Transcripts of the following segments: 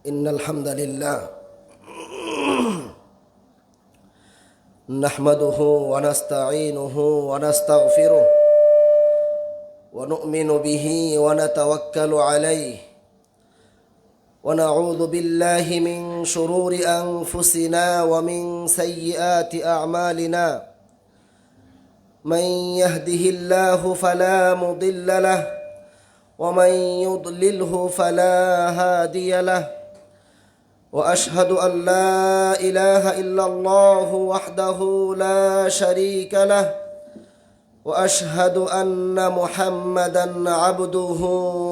إن الحمد لله نحمده ونستعينه ونستغفره ونؤمن به ونتوكل عليه ونعوذ بالله من شرور أنفسنا ومن سيئات أعمالنا من يهده الله فلا مضل له ومن يضلله فلا هادي له وأشهد أن لا إله إلا الله وحده لا شريك له وأشهد أن محمدًا عبده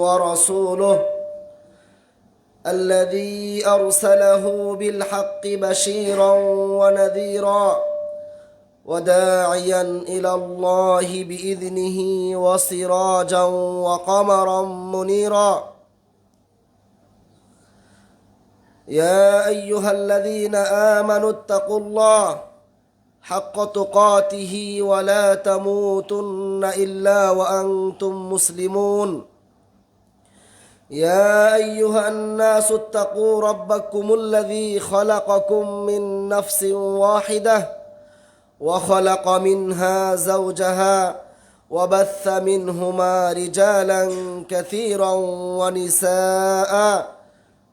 ورسوله الذي أرسله بالحق بشيرًا ونذيرًا وداعيًا إلى الله بإذنه وسراجًا وقمرًا منيرًا يا أيها الذين آمنوا اتقوا الله حق تقاته ولا تموتن إلا وأنتم مسلمون يا أيها الناس اتقوا ربكم الذي خلقكم من نفس واحدة وخلق منها زوجها وبث منهما رجالا كثيرا ونساء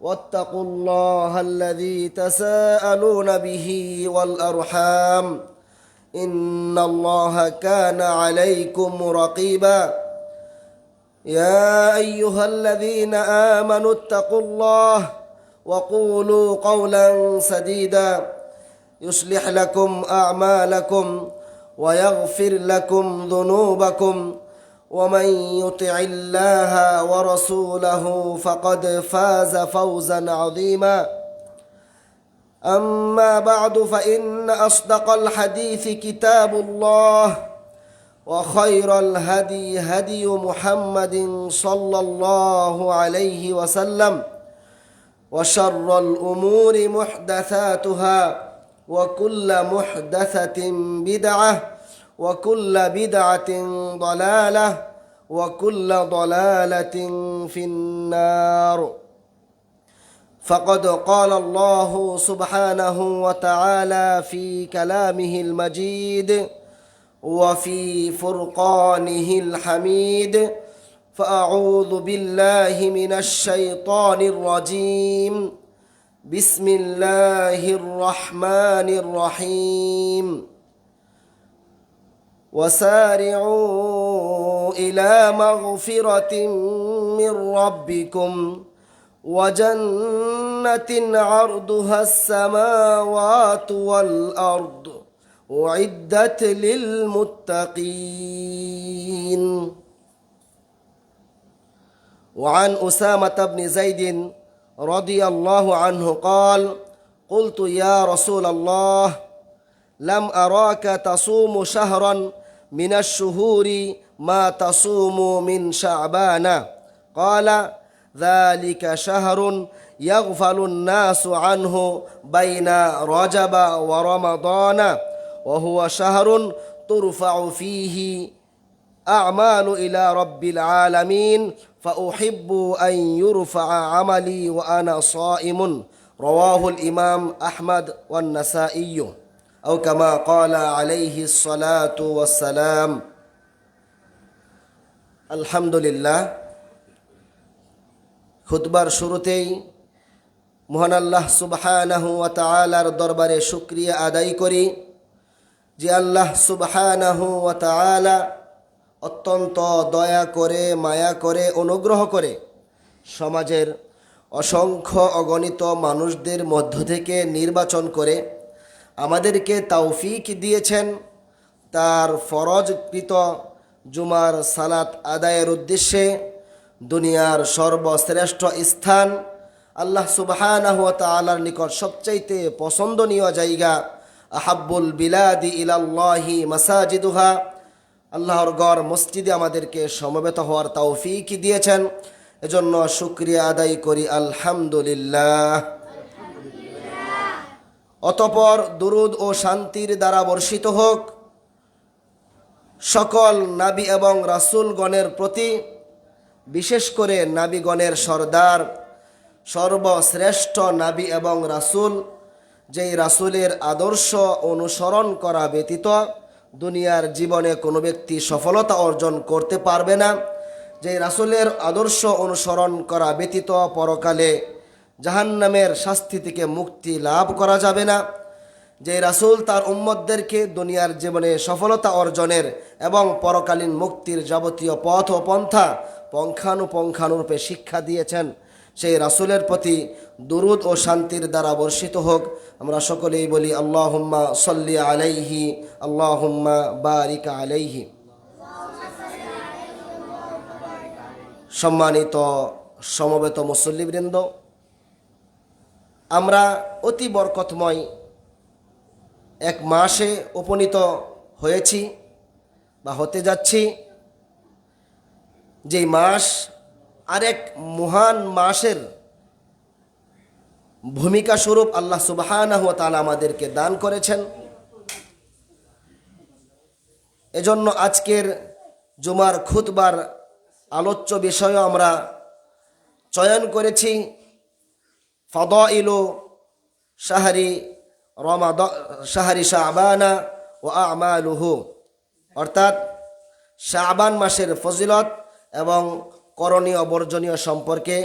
واتقوا الله الذي تساءلون به والأرحام إن الله كان عليكم رقيبا يا أيها الذين آمنوا اتقوا الله وقولوا قولا سديدا يصلح لكم أعمالكم ويغفر لكم ذنوبكم ومن يطع الله ورسوله فقد فاز فوزا عظيما أما بعد فإن أصدق الحديث كتاب الله وخير الهدي هدي محمد صلى الله عليه وسلم وشر الأمور محدثاتها وكل محدثة بدعة وكل بدعة ضلالة وكل ضلالة في النار فقد قال الله سبحانه وتعالى في كلامه المجيد وفي فرقانه الحميد فأعوذ بالله من الشيطان الرجيم بسم الله الرحمن الرحيم وسارعوا إلى مغفرة من ربكم وجنة عرضها السماوات والأرض أعدت للمتقين وعن أسامة بن زيد رضي الله عنه قال قلت يا رسول الله لم أراك تصوم شهرا من الشهور ما تصوم من شعبان قال ذلك شهر يغفل الناس عنه بين رجب ورمضان وهو شهر ترفع فيه أعمال إلى رب العالمين فأحب أن يرفع عملي وأنا صائم رواه الإمام أحمد والنسائي أو كما قال عليه الصلاة والسلام الحمد لله খুতবার শুরুতেই মহান আল্লাহ সুবহানাহু ওয়া তাআলার দরবারে শুকরিয়া আদায় করি যে আল্লাহ সুবহানাহু ওয়া তাআলা অত্যন্ত দয়া করে মায়া করে অনুগ্রহ করে সমাজের অসংখ্য অগণিত মানুষদের মধ্য থেকে নির্বাচন করে আমাদেরকে তৌফিক দিয়েছেন তার ফরজকৃত জুমার সালাত আদায়ের উদ্দেশ্যে দুনিয়ার সর্বশ্রেষ্ঠ স্থান আল্লাহ সুবহানাহু ওয়া তাআলার নিকট সবচাইতে পছন্দনীয় জায়গা আহাব্বুল বিলাদি ইলাল্লাহি মাসাজিদুহা আল্লাহর ঘর মসজিদে আমাদেরকে সমবেত হওয়ার তৌফিক দিয়েছেন এজন্য শুকরিয়া আদায় করি আলহামদুলিল্লাহ অতঃপর দুরুদ ও শান্তির দ্বারা বর্ষিত হোক সকল নবী এবং রাসূলগণের প্রতি, বিশেষ করে নবীগণের সরদার সর্বশ্রেষ্ঠ নবী এবং রাসূল, যেই রাসূলের আদর্শ অনুসরণ করা ব্যতীত দুনিয়ার জীবনে কোনো ব্যক্তি সফলতা অর্জন করতে পারবে না, যেই রাসূলের আদর্শ অনুসরণ করা ব্যতীত পরকালে জাহান্নামের শাস্তি থেকে মুক্তি লাভ করা যাবে না, যে রাসূল তার উম্মতদেরকে দুনিয়ার জীবনে সফলতা অর্জনের এবং পরকালীন মুক্তির যাবতীয় পথ ও পন্থা পুঙ্খানুপুঙ্খানুরূপে শিক্ষা দিয়েছেন, সেই রাসূলের প্রতি দুরূদ ও শান্তির দ্বারা বর্ষিত হোক। আমরা সকলেই বলি আল্লাহুম্মা সাল্লি আলাইহি, আল্লাহুম্মা বারিক আলাইহি। সম্মানিত সমবেত মুসল্লিবৃন্দ, আমরা অতি বরকতময় এক মাসে উপনীত হয়েছি বা হতে যাচ্ছি, যেই মাস আরেক মহান মাসের ভূমিকা স্বরূপ আল্লাহ সুবহানাহু ওয়া তাআলা আমাদেরকে দান করেছেন। এজন্য আজকের জুমার খুতবার আলোচ্য বিষয় আমরা চয়ন করেছি ফাদাইলু শাহরি শাবানা ও আমালুহু, অর্থাৎ শাবান মাসের ফজিলত এবং করণীয় বর্জনীয় সম্পর্কে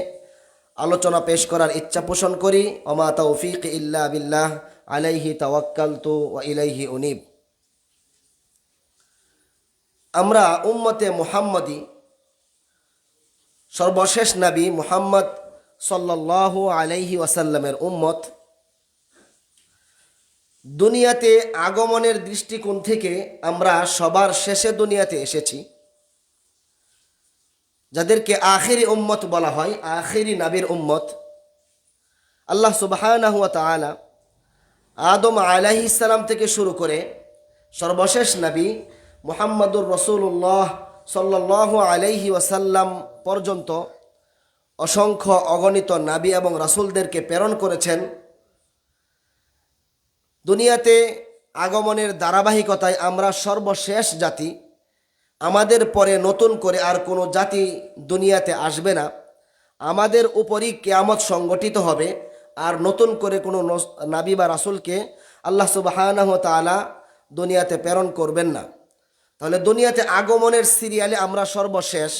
আলোচনা পেশ করার ইচ্ছা পোষণ করি। ওমা তাওফীক ইল্লা বিল্লাহ, আলাইহি তাওয়াক্কালতু ওয়া ইলাইহি উনীব। আমরা উম্মতে মুহাম্মদী সর্বশেষ নবী মুহাম্মদ সাল্লাল্লাহু আলাইহি ওয়াসাল্লামের উম্মত। দুনিয়াতে আগমনের দৃষ্টিকোণ থেকে আমরা সবার শেষে দুনিয়াতে এসেছি, যাদেরকে আখিরি উম্মত বলা হয়, আখিরি নবীর উম্মত। আল্লাহ সুবহানাহু ওয়া তাআলা আদম আলাইহিস সালাম থেকে শুরু করে সর্বশেষ নবী মুহাম্মদুর রাসূলুল্লাহ সাল্লাল্লাহু আলাইহি ওয়াসাল্লাম পর্যন্ত অসংখ্য অগণিত নবী এবং রাসূলদেরকে প্রেরণ করেছেন। দুনিয়াতে আগমনের ধারাবাহিকতায় আমরা সর্বশেষ জাতি। আমাদের পরে নতুন করে আর কোনো জাতি দুনিয়াতে আসবে না। আমাদের উপরই কিয়ামত সংগঠিত হবে, আর নতুন করে কোনো নবী বা রাসূলকে আল্লাহ সুবহানাহু ওয়া তাআলা দুনিয়াতে প্রেরণ করবেন না। তাহলে দুনিয়াতে আগমনের সিরিয়ালে আমরা সর্বশেষ।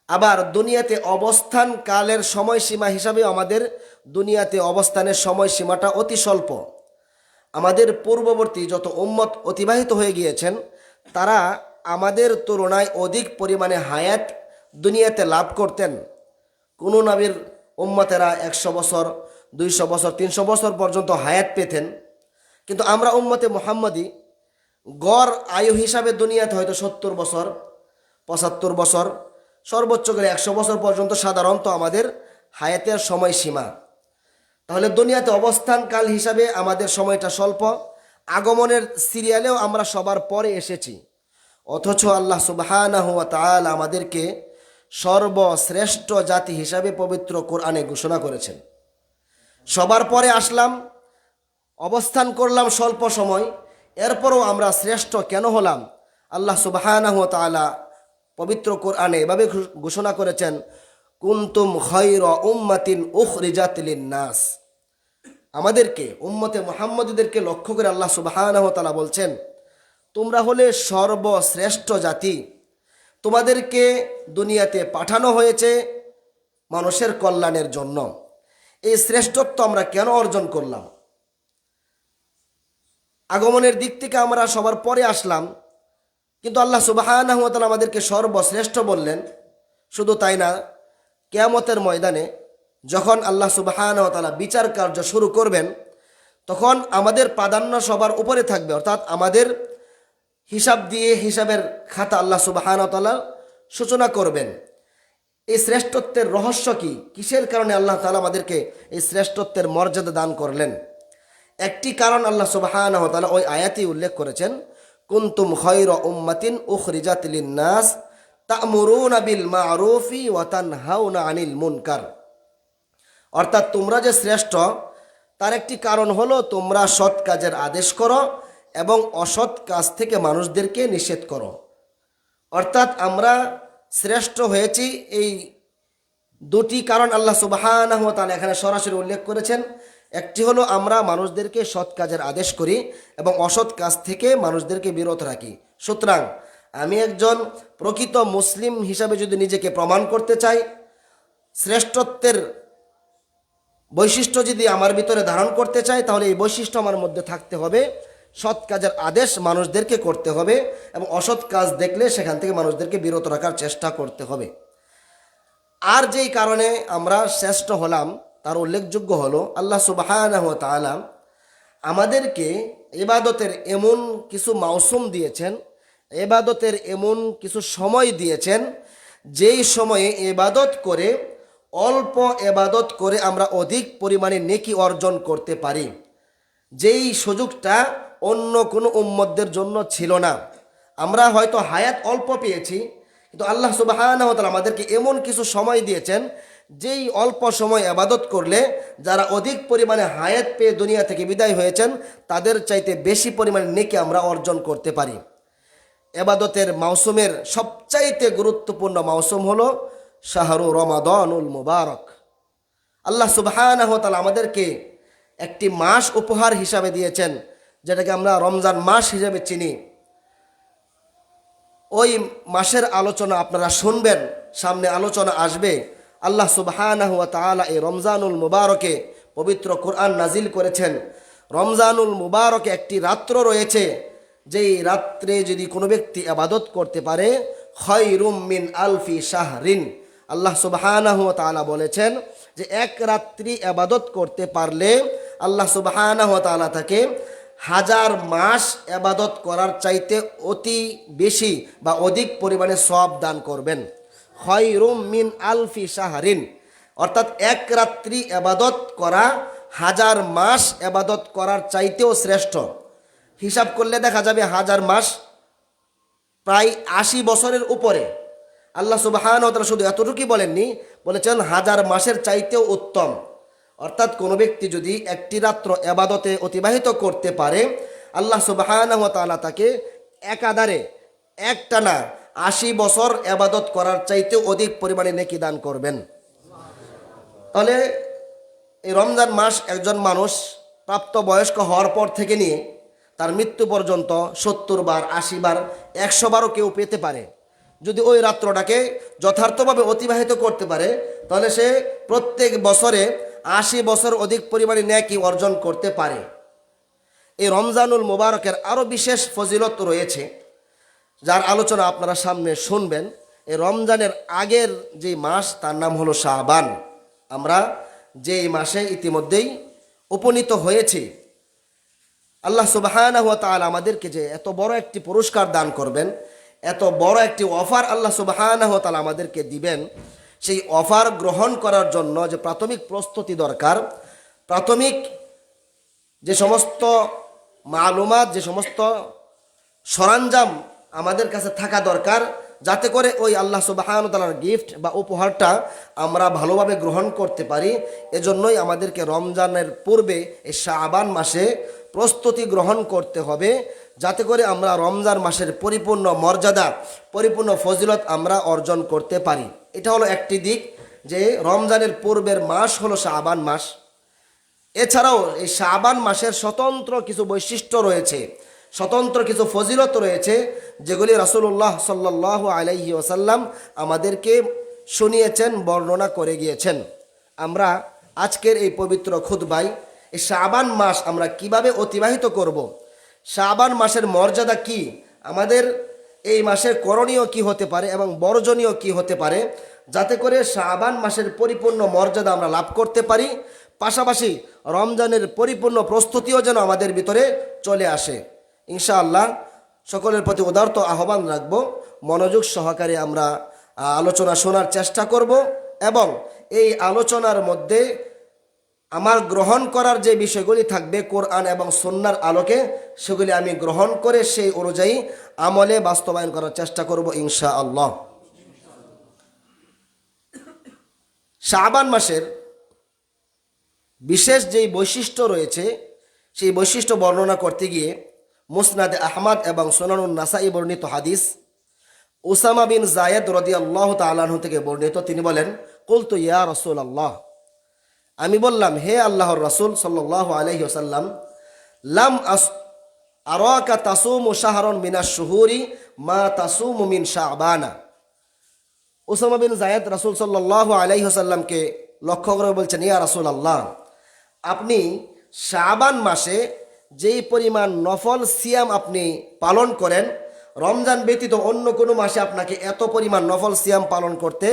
আবার দুনিয়াতে অবস্থান কালের সময়সীমা হিসাবে আমাদের দুনিয়াতে অবস্থানের সময়সীমাটা অতি স্বল্প। আমাদের পূর্ববর্তী যত উম্মত অতিবাহিত হয়ে গিয়েছেন, তারা আমাদের তুলনায় অধিক পরিমাণে হায়াত দুনিয়াতে লাভ করতেন। কোনো নবীর উম্মতেরা 100 বছর, 200 বছর, 300 বছর পর্যন্ত হায়াত পেতেন। কিন্তু আমরা উম্মতে মুহাম্মদী গড় আয়ু হিসাবে দুনিয়াতে হয়তো 70 বছর, 75 বছর, সর্বোচ্চ করে 100 বছর পর্যন্ত সাধারণত আমাদের হায়াতের সময়সীমা। তাহলে দুনিয়াতে অবস্থানকাল হিসাবে আমাদের সময়টা স্বল্প। আগমনের সিরিয়ালেও আমরা সবার পরে এসেছি, অথচ আল্লাহ সুবহানাহু ওয়া তাআলা আমাদেরকে সর্বশ্রেষ্ঠ জাতি হিসাবে পবিত্র কোরআনে ঘোষণা করেছেন। সবার পরে আসলাম, অবস্থান করলাম স্বল্প সময়, এরপরও আমরা শ্রেষ্ঠ কেন হলাম? আল্লাহ সুবহানাহু ওয়া তাআলা পবিত্র কোরআনে এভাবে ঘোষণা করেছেন, কুনতুম খায়রা উম্মাতিন উখরিজাত লিন-নাস। আমাদেরকে উম্মতে মুহাম্মদীদেরকে লক্ষ্য করে আল্লাহ সুবহানাহু ওয়া তাআলা বলছেন, তোমরা হলে সর্বশ্রেষ্ঠ জাতি। তোমাদেরকে দুনিয়াতে পাঠানো হয়েছে মানুষের কল্যাণের জন্য। এই শ্রেষ্ঠত্ব আমরা কেন অর্জন করলাম? আগমনের দিক থেকে আমরা সবার পরে আসলাম, কিন্তু আল্লাহ সুবহানাহু ওয়া তাআলা আমাদেরকে সর্বশ্রেষ্ঠ বললেন। শুধু তাই না, কিয়ামতের ময়দানে যখন আল্লাহ সুবহানাহু ওয়া তাআলা বিচার কার্য শুরু করবেন, তখন আমাদের প্রাধান্য সবার উপরে থাকবে। অর্থাৎ আমাদের হিসাব দিয়ে হিসাবের খাতা আল্লাহ সুবহানাহু ওয়া তাআলা সূচনা করবেন। এই শ্রেষ্ঠত্বের রহস্য কি? কিসের কারণে আল্লাহ তাআলা আমাদেরকে এই শ্রেষ্ঠত্বের মর্যাদা দান করলেন? একটি কারণ আল্লাহ সুবহানাহু ওয়া তাআলা ওই আয়াতেই উল্লেখ করেছেন, কুনতুম খায়রা উম্মাতিন উখরিজাত লিন-নাস তা'মুরুনা বিল মা'রুফি ওয়া তানহাউনা আনিল মুনকার। অর্থাৎ তোমরা যে শ্রেষ্ঠ, তার একটি কারণ হলো তোমরা সৎ কাজের আদেশ করো এবং অসৎ কাজ থেকে মানুষদেরকে নিষেধ করো। অর্থাৎ আমরা শ্রেষ্ঠ হয়েছি এই দুটি কারণ আল্লাহ সুবহানাহু ওয়া তাআলা এখানে সরাসরি উল্লেখ করেছেন। একটি হলো আমরা মানুষদেরকে সৎ কাজের আদেশ করি এবং অসৎ কাজ থেকে মানুষদেরকে বিরত রাখি। সুতরাং আমি একজন প্রকৃত মুসলিম হিসাবে যদি নিজেকে প্রমাণ করতে চাই, শ্রেষ্ঠত্বের বৈশিষ্ট্য যদি আমার ভিতরে ধারণ করতে চাই, তাহলে এই বৈশিষ্ট্য আমার মধ্যে থাকতে হবে। সৎ কাজের আদেশ মানুষদেরকে করতে হবে এবং অসৎ কাজ দেখলে সেখান থেকে মানুষদেরকে বিরত রাখার চেষ্টা করতে হবে। আর যেই কারণে আমরা শ্রেষ্ঠ হলাম তার উল্লেখযোগ্য হলো আল্লাহ সুবহানাহু ওয়া তাআলা আমাদেরকে ইবাদতের এমন কিছু মৌসুম দিয়েছেন, ইবাদতের এমন কিছু সময় দিয়েছেন, যেই সময়ে ইবাদত করে অল্প ইবাদত করে আমরা অধিক পরিমাণে নেকি অর্জন করতে পারি। যেই সুযোগটা অন্য কোনো উম্মতদের জন্য ছিল না। আমরা হয়তো হায়াত অল্প পেয়েছি, কিন্তু আল্লাহ সুবহানাহু ওয়া তাআলা আমাদেরকে এমন কিছু সময় দিয়েছেন যেই অল্প সময় ইবাদত করলে যারা অধিক পরিমাণে হায়াত পেয়ে দুনিয়া থেকে বিদায় হয়েছেন তাদের চাইতে বেশি পরিমাণে নেকি আমরা অর্জন করতে পারি। ইবাদতের মৌসুমের সবচাইতে গুরুত্বপূর্ণ মৌসুম হলো শাহরু রমাদানুল মুবারক। আল্লাহ সুবহানাহু ওয়া তাআলা আমাদেরকে একটি মাস উপহার হিসাবে দিয়েছেন, যেটাকে আমরা রমজান মাস হিসাবে চিনি। ওই মাসের আলোচনা আপনারা শুনবেন, সামনে আলোচনা আসবে। আল্লাহ সুবহানাহু ওয়া তাআলা এই রমজানুল মুবারকে পবিত্র কোরআন নাজিল করেছেন। রমজানুল মুবারকে একটি রাত্র রয়েছে, যেই রাত্রে যদি কোনো ব্যক্তি ইবাদত করতে পারে খায়রুম মিন আলফি শাহরিন। আল্লাহ সুবহানাহু ওয়া তাআলা বলেছেন যে এক রাত্রি ইবাদত করতে পারলে আল্লাহ সুবহানাহু ওয়া তাআলা তাকে 1000 মাস ইবাদত করার চাইতে অতি বেশি বা অধিক পরিমাণে সওয়াব দান করবেন। খায়রুম মিন আলফি শাহরিন, অর্থাৎ এক রাত্রি ইবাদত করা 1000 মাস ইবাদত করার চাইতেও শ্রেষ্ঠ। হিসাব করলে দেখা যাবে 1000 মাস প্রায় 80 বছরের উপরে। আল্লাহ সুবহানাহু ওয়া তাআলা শুধু এতটুকুই বলেননি, বলেছেন 1000 মাসের চাইতেও উত্তম। অর্থাৎ কোনো ব্যক্তি যদি একটি রাত্র ইবাদতে অতিবাহিত করতে পারে, আল্লাহ সুবহানাহু ওয়া তাআলা তাকে একাধারে একটানা 80 বছর ইবাদত করার চাইতেও অধিক পরিমাণে নেকি দান করবেন। তাহলে এই রমজান মাস একজন মানুষ প্রাপ্তবয়স্ক হওয়ার পর থেকে নিয়ে তার মৃত্যু পর্যন্ত 70 বার, 80 বার, 100 বারও কেউ পেতে পারে। যদি ওই রাত্রটাকে যথার্থভাবে অতিবাহিত করতে পারে, তাহলে সে প্রত্যেক বছরে 80 বছর অধিক পরিমাণে নেকি অর্জন করতে পারে। এই রমজানুল মুবারকের আরও বিশেষ ফজিলত রয়েছে, যার আলোচনা আপনারা সামনে শুনবেন। এই রমজানের আগের যে মাস তার নাম হলো শাবান। আমরা যে মাসে ইতিমধ্যেই উপনীত হয়েছি, আল্লাহ সুবহানাহু ওয়া তাআলা আমাদেরকে যে এত বড় একটি পুরস্কার দান করবেন, এত বড় একটি অফার আল্লাহ সুবহানাহু ওয়া তাআলা আমাদেরকে দিবেন, সেই অফার গ্রহণ করার জন্য যে প্রাথমিক প্রস্তুতি দরকার, প্রাথমিক যে সমস্ত মালুমাত, যে সমস্ত সরঞ্জাম আমাদের কাছে থাকা দরকার, যাতে করে ওই আল্লাহ সুবহানাহু ওয়া তাআলার গিফট বা উপহারটা আমরা ভালোভাবে গ্রহণ করতে পারি। এজন্যই আমাদেরকে রমজানের পূর্বে এই শাবান মাসে প্রস্তুতি গ্রহণ করতে হবে, যাতে করে আমরা রমজান মাসের পরিপূর্ণ মর্যাদা, পরিপূর্ণ ফজিলত আমরা অর্জন করতে পারি। এটা হলো একটি দিক, যে রমজানের পূর্বের মাস হলো শাবান মাস। এছাড়াও এই শাবান মাসের স্বতন্ত্র কিছু বৈশিষ্ট্য রয়েছে, স্বতন্ত্র কিছু ফজিলত রয়েছে, যেগুলি রাসূলুল্লাহ সাল্লাল্লাহু আলাইহি ওয়াসাল্লাম আমাদেরকে শুনিয়েছেন, বর্ণনা করে গিয়েছেন। আমরা আজকের এই পবিত্র খুতবায় এই শাবান মাস আমরা কিভাবে অতিবাহিত করব, শাবান মাসের মর্যাদা কি, আমাদের এই মাসের করণীয় কি হতে পারে এবং বর্জনীয় কি হতে পারে, যাতে করে শাবান মাসের পরিপূর্ণ মর্যাদা আমরা লাভ করতে পারি, পাশাপাশি রমজানের পরিপূর্ণ প্রস্তুতিও যেন আমাদের ভিতরে চলে আসে। ইনশাআল্লাহ সকলের প্রতি উদারত আহ্বান রাখব, মনোযোগ সহকারে আমরা আলোচনা শোনার চেষ্টা করব এবং এই আলোচনার মধ্যে আমার গ্রহণ করার যে বিষয়গুলি থাকবে কোরআন এবং সুন্নাহর আলোকে, সেগুলি আমি গ্রহণ করে সেই অনুযায়ী আমলে বাস্তবায়ন করার চেষ্টা করব ইনশাআল্লাহ। শাবান মাসের বিশেষ যেই বৈশিষ্ট্য রয়েছে, সেই বৈশিষ্ট্য বর্ণনা করতে গিয়ে মুসনাদে আহমদ এবং সুনানুন নাসাই বর্ণিত হাদিস, উসামা বিন জায়েদ রাদিয়াল্লাহু তাআলা আনহু থেকে বর্ণিত, তিনি বলেন, কুলতু ইয়া রাসূলুল্লাহ, আমি বললাম, হে আল্লাহর রাসূল সাল্লাল্লাহু আলাইহি ওয়াসাল্লাম, লাম আরাকা তাসুমু শাহরান মিনাশ শুহুরি মা তাসুমু মিন শাবানা। উসামা বিন জায়েদ রাসূল সাল্লাল্লাহু আলাইহি ওয়াসাল্লামকে লক্ষ্য করে বলছেন, ইয়া রাসূলুল্লাহ, আপনি শাবান মাসে যেই পরিমাণ নফল সিয়াম আপনি পালন করেন, রমজান ব্যতীত অন্য কোনো মাসে আপনাকে এত পরিমাণ নফল সিয়াম পালন করতে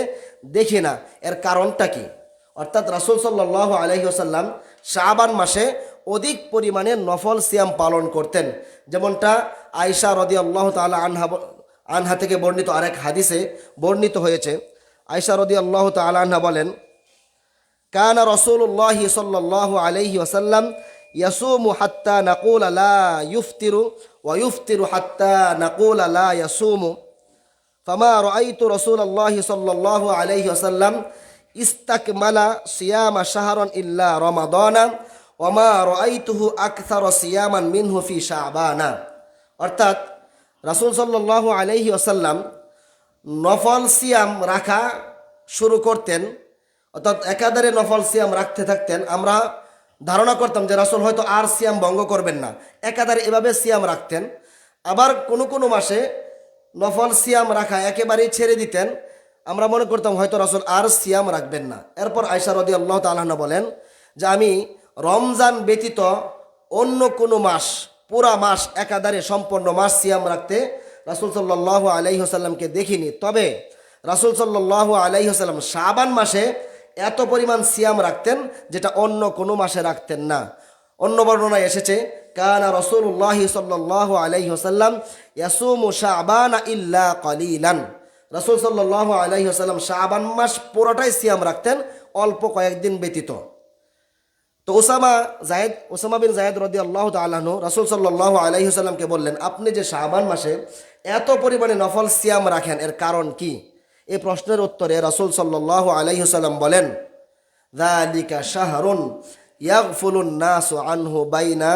দেখি না। এর কারণটা কি? অর্থাৎ রাসূল সাল্লাল্লাহু আলাইহি ওয়াসাল্লাম শাবান মাসে অধিক পরিমাণে নফল সিয়াম পালন করতেন। যেমনটা আয়েশা রাদিয়াল্লাহু তাআলা আনহা থেকে বর্ণিত আরেক হাদিসে বর্ণিত হয়েছে। আয়েশা রাদিয়াল্লাহু তাআলা আনহা বলেন, কানা রাসূলুল্লাহি সাল্লাল্লাহু আলাইহি ওয়াসাল্লাম ইয়াসুমু হাত্তা নাকুলা লা ইফতিরু ওয়া ইফতিরু হাত্তা নাকুলা লা ইয়াসুমু ফামা রাআইতু রাসূলুল্লাহি সাল্লাল্লাহু আলাইহি ওয়াসাল্লাম ইস্তাকমালা সিয়ামা শাহরান ইল্লা রমাদানা ওয়া মা রাআইতুহু আকথারা সিয়ামান মিনহু ফি শাবানা। অর্থাৎ রাসূল সাল্লাল্লাহু আলাইহি ওয়াসাল্লাম নফল সিয়াম রাখা শুরু করতেন, অর্থাৎ একাধারে নফল সিয়াম রাখতে থাকতেন। আমরা ধারণা করতাম যে রাসূল হয়তো আর সিয়াম ভঙ্গ করবেন না, একাধারে এভাবে সিয়াম রাখতেন। আবার কোনো কোনো মাসে নফল সিয়াম রাখা একেবারেই ছেড়ে দিতেন, আমরা মনে করতাম হয়তো রাসূল আর সিয়াম রাখবেন না। এরপর আয়েশা রাদিয়াল্লাহু তাআলা আনহা বলেন যে আমি রমজান ব্যতীত অন্য কোনো মাস, পুরা মাস একাধারে সম্পূর্ণ মাস সিয়াম রাখতে রাসূল সাল্লাল্লাহু আলাইহি ওয়াসাল্লামকে দেখিনি। তবে রাসূল সাল্লাল্লাহু আলাইহি ওয়াসাল্লাম শাবান মাসে এত পরিমাণ সিয়াম রাখতেন যেটা অন্য কোনো মাসে রাখতেন না। অন্য বর্ণনায় এসেছে, কানা রাসূলুল্লাহি সাল্লাল্লাহু আলাইহি ওয়াসাল্লাম ইয়াসুমু শাবানা ইল্লা কালিলান। রাসূল সাল্লাল্লাহু আলাইহি ওয়াসাল্লাম শাবান মাস পুরোটাই সিয়াম রাখতেন, অল্প কয়েকদিন ব্যতীত। তো উসামা বিন জায়েদ রাদিয়াল্লাহু তাআলা আনহু রাসূল সাল্লাল্লাহু আলাইহি ওয়াসাল্লামকে বললেন, আপনি যে শাবান মাসে এত পরিমাণে নফল সিয়াম রাখেন, এর কারণ কি? এই প্রশ্নের উত্তরে রাসূল সাল্লাল্লাহু আলাইহি ওয়াসাল্লাম বলেন, যালিকা শাহরুন ইয়াগফুলুন নাসু আনহু বাইনা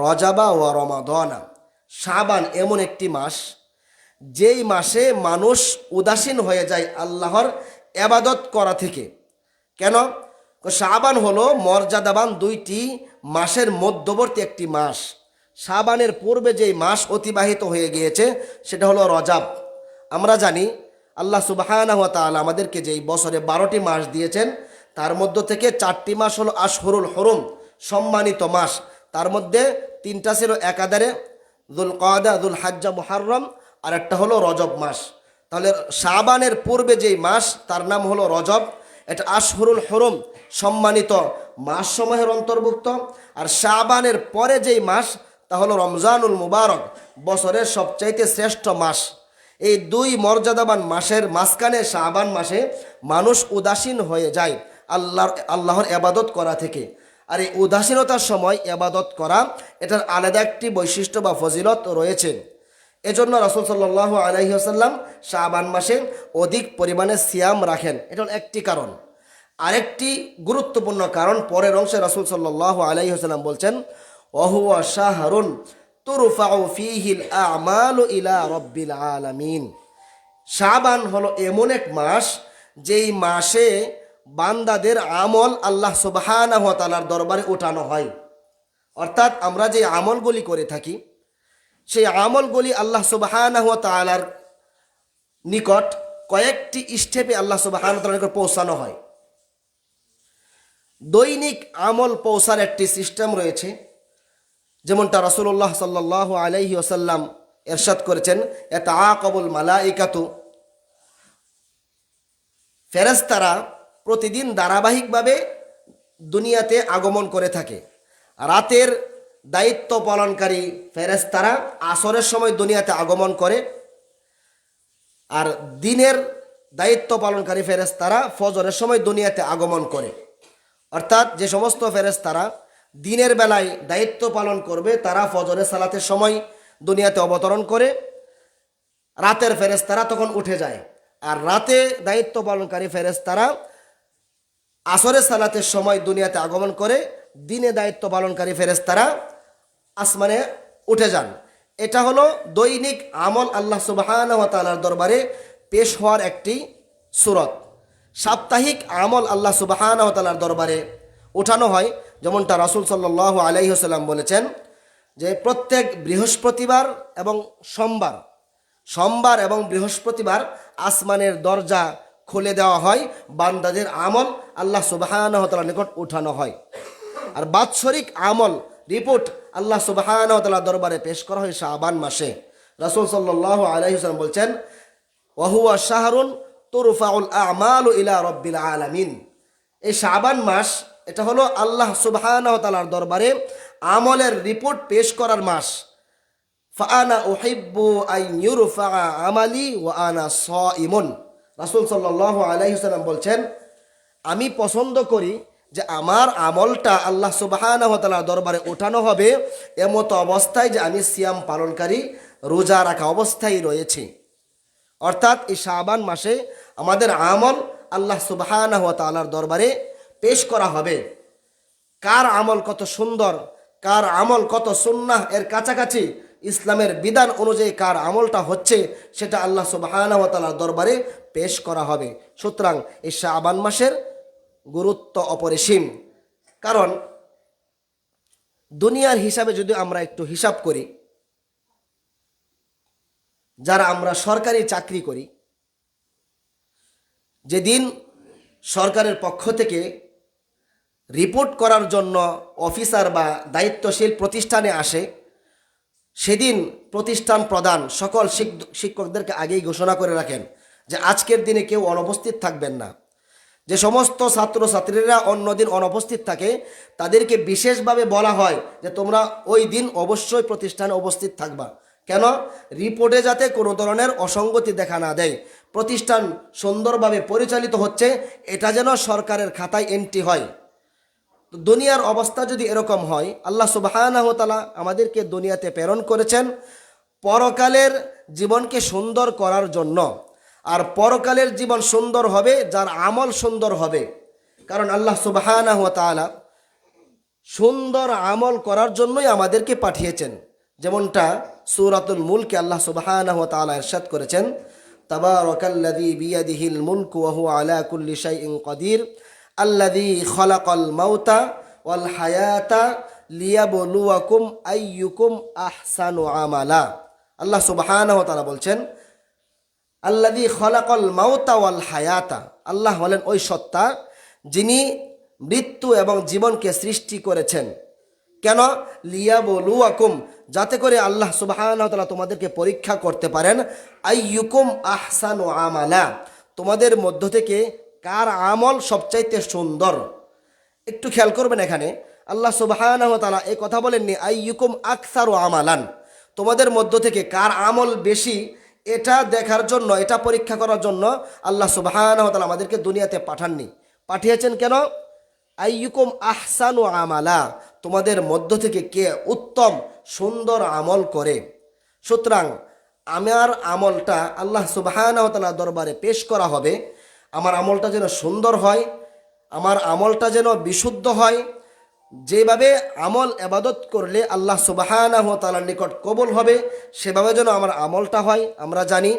রজাবা ওয়া রমাদানা। শাবান এমন একটি মাস যেই মাসে মানুষ উদাসীন হয়ে যায় আল্লাহর ইবাদত করা থেকে। কেন? শাবান হলো মর্যাদাবান দুইটি মাসের মধ্যবর্তী একটি মাস। শাবানের পূর্বে যেই মাস অতিবাহিত হয়ে গিয়েছে সেটা হলো রজাব। আমরা জানি আল্লাহ সুবহানাহু ওয়া তাআলা আমাদেরকে যেই বছরে 12টি মাস দিয়েছেন, তার মধ্য থেকে 4টি মাস হলো আশহুরুল হুরুম, সম্মানিত মাস। তার মধ্যে 3টা ছিল একাধারে, যুলকাদা, যুলহাজ্জা, মুহররম, আর একটা হলো রজব মাস। তাহলে শাবানের পূর্বে যেই মাস তার নাম হলো রজব, এটা আশহুরুল হুরুম, সম্মানিত মাস সমূহের অন্তর্ভুক্ত। আর শাবানের পরে যেই মাস তা হলো রমজানুল মুবারক, বছরের সবচাইতে শ্রেষ্ঠ মাস। এই দুই মর্যাদাবান মাসের মাঝখানে শাবান মাসে মানুষ উদাসীন হয়ে যায় আল্লাহর ইবাদত করা থেকে। আর এই উদাসীনতার সময় ইবাদত করা, এটার আলাদা একটি বৈশিষ্ট্য বা ফজিলত রয়েছে। এজন্য রাসূল সাল্লাল্লাহু আলাইহি ওয়াসাল্লাম শাবান মাসে অধিক পরিমাণে সিয়াম রাখেন। এটা হল একটি কারণ। আরেকটি গুরুত্বপূর্ণ কারণ পরের অংশে রাসূল সাল্লাল্লাহু আলাইহি ওয়াসাল্লাম বলছেন, ওয়াহুয়া শাহরুন তুরফাউ ফীহিল আমালু ইলা রাব্বিল আলামিন। শাবান হলো এমন এক মাস যেই মাসে বান্দাদের আমল আল্লাহ সুবহানাহু ওয়া তাআলার দরবারে উঠানো হয়। অর্থাৎ আমরা যে আমলগুলি করে থাকি, সেই আমলগুলি আল্লাহ সুবহানাহু ওয়া তাআলার নিকট কয়েকটি স্টেপে আল্লাহ সুবহানাহু ওয়া তাআলার নিকট পৌঁছানো হয়। দৈনিক আমল পৌঁছার একটি সিস্টেম রয়েছে, যেমনটা রাসূলুল্লাহ সাল্লাল্লাহু আলাইহি ওয়াসাল্লাম ইরশাদ করেছেন, ইয়াতাআকাবুল মালাইকাতু, ফেরেশতারা প্রতিদিন ধারাবাহিকভাবে দুনিয়াতে আগমন করে থাকে। রাতের দায়িত্ব পালনকারী ফেরেশতারা আসরের সময় দুনিয়াতে আগমন করে, আর দিনের দায়িত্ব পালনকারী ফেরেশতারা ফজরের সময় দুনিয়াতে আগমন করে। অর্থাৎ যে সমস্ত ফেরেশতারা দিনের বেলায় দায়িত্ব পালন করবে তারা ফজরের সালাতের সময় দুনিয়াতে অবতরণ করে, রাতের ফেরেশতারা তখন উঠে যায়। আর রাতে দায়িত্ব পালনকারী ফেরেশতারা আসরের সালাতের সময় দুনিয়াতে আগমন করে, দিনে দায়িত্ব পালনকারী ফেরেশতারা আসমানে উঠে যান। এটা হলো দৈনিক আমল আল্লাহ সুবহানাহু ওয়া তাআলার দরবারে পেশ হওয়ার একটি সূরত। সাপ্তাহিক আমল আল্লাহ সুবহানাহু ওয়া তাআলার দরবারে ওঠানো হয়, যেমনটা রাসূল সাল্লাল্লাহু আলাইহি ওয়াসাল্লাম বলেছেন যে প্রত্যেক বৃহস্পতিবার এবং সোমবার এবং বৃহস্পতিবার আসমানের দরজা খুলে দেওয়া হয়, বান্দাদের আমল আল্লাহ সুবহানাহু ওয়া তাআলার নিকট উঠানো হয়। আর বাৎসরিক আমল রিপোর্ট আল্লাহ সুবহানাহু ওয়া তাআলার দরবারে পেশ করা হয় শাবান মাসে। রাসূল সাল্লাল্লাহু আলাইহি ওয়াসাল্লাম বলছেন, ওয়া হুয়া শাহরুন তুরফাউল আমালু ইলা রাব্বিল আলামিন। এই শাবান মাস এটা হলো আল্লাহ সুবহানাহু ওয়া তাআলার দরবারে আমলের রিপোর্ট পেশ করার মাস। ফাআনা উহিব্বু আন ইউরফা আমালি ওয়া আনা সাইমুন। রাসূল সাল্লাল্লাহু আলাইহি ওয়াসাল্লাম বলছেন, আমি পছন্দ করি যে আমার আমলটা আল্লাহ সুবহানাহু ওয়া তাআলার দরবারে ওঠানো হবে এমত অবস্থায় যে আমি সিয়াম পালনকারী, রোজা রাখা অবস্থায় রয়েছি। অর্থাৎ এই শাবান মাসে আমাদের আমল আল্লাহ সুবহানাহু ওয়া তাআলার দরবারে পেশ করা হবে। কার আমল কত সুন্দর, কার আমল কত সুন্নাহ এর কাছাকাছি, ইসলামের বিধান অনুযায়ী কার আমলটা হচ্ছে, সেটা আল্লাহ সুবহানাহু ওয়া তাআলার দরবারে পেশ করা হবে। সুতরাং এই শাবান মাসের গুরুত্ব অপরিসীম। কারণ দুনিয়ার হিসাবে যদি আমরা একটু হিসাব করি, যারা আমরা সরকারি চাকরি করি, যেদিন সরকারের পক্ষ থেকে রিপোর্ট করার জন্য অফিসার বা দায়িত্বশীল প্রতিষ্ঠানে আসে, সেদিন প্রতিষ্ঠান প্রধান সকল শিক্ষকদেরকে আগেই ঘোষণা করে রাখেন যে আজকের দিনে কেউ অনুপস্থিত থাকবেন না। যে সমস্ত ছাত্রছাত্রীরা অন্যদিন অনুপস্থিত থাকে তাদেরকে বিশেষভাবে বলা হয় যে তোমরা ওই দিন অবশ্যই প্রতিষ্ঠানে উপস্থিত থাকবা। কেন? রিপোর্টে যাতে কোনো ধরনের অসঙ্গতি দেখা না দেয়, প্রতিষ্ঠান সুন্দরভাবে পরিচালিত হচ্ছে এটা যেন সরকারের খাতায় এন্ট্রি হয়। তো দুনিয়ার অবস্থা যদি এরকম হয়, আল্লাহ সুবহানাহু ওয়া তাআলা আমাদেরকে দুনিয়াতে প্রেরণ করেছেন পরকালের জীবনকে সুন্দর করার জন্য। আর পরকালের জীবন সুন্দর হবে যার আমল সুন্দর হবে। কারণ আল্লাহ সুবহানাহু ওয়া তাআলা সুন্দর আমল করার জন্যই আমাদেরকে পাঠিয়েছেন। যেমনটা সূরাতুল মুলকে আল্লাহ সুবহানাহু ওয়া তাআলা ইরশাদ করেছেন, তাবারাকাল্লাযী বিয়াদিহিল মুলকু ওয়া হুয়া আলা কুল্লি শাইইন কাদির আল্লাযী খালাকাল মাউতা ওয়াল হায়াতা লিয়াবলুয়াকুম আইয়ুকুম আহসানু আমালা। আল্লাহ সুবহানাহু ওয়া তাআলা বলছেন, আল্লাযী খালাকাল মাউতা ওয়াল হায়াতা, আল্লাহ হলেন ওই সত্তা যিনি মৃত্যু এবং জীবনকে সৃষ্টি করেছেন। কেন? লিয়াবলুয়াকুম, যাতে করে আল্লাহ সুবহানাহু ওয়া তাআলা তোমাদেরকে পরীক্ষা করতে পারেন। আইয়ুকুম আহসানু আমালা, তোমাদের মধ্য থেকে কার আমল সবচাইতে সুন্দর। একটু খেয়াল করবেন, এখানে আল্লাহ সুবহানাহু ওয়া তাআলা এই কথা বলেননি আইয়ুকুম আকসারু আমালান, তোমাদের মধ্য থেকে কার আমল বেশি এটা দেখার জন্য, এটা পরীক্ষা করার জন্য আল্লাহ সুবহানাহু ওয়া তাআলা আমাদেরকে দুনিয়াতে পাঠাননি। পাঠিয়েছেন কেন? আইয়ুকুম আহসানু আমালা, তোমাদের মধ্য থেকে কে উত্তম সুন্দর আমল করে। সুতরাং আমার আমলটা আল্লাহ সুবহানাহু ওয়া তাআলার দরবারে পেশ করা হবে। আমার আমলটা যেন সুন্দর হয়, আমার আমলটা যেন বিশুদ্ধ হয়, যেভাবে আমল এবাদত করলে আল্লাহ সুবহানাহু ওয়া তাআলার নিকট কবুল হবে সেভাবে যেন আমার আমলটা হয়। আমরা জানি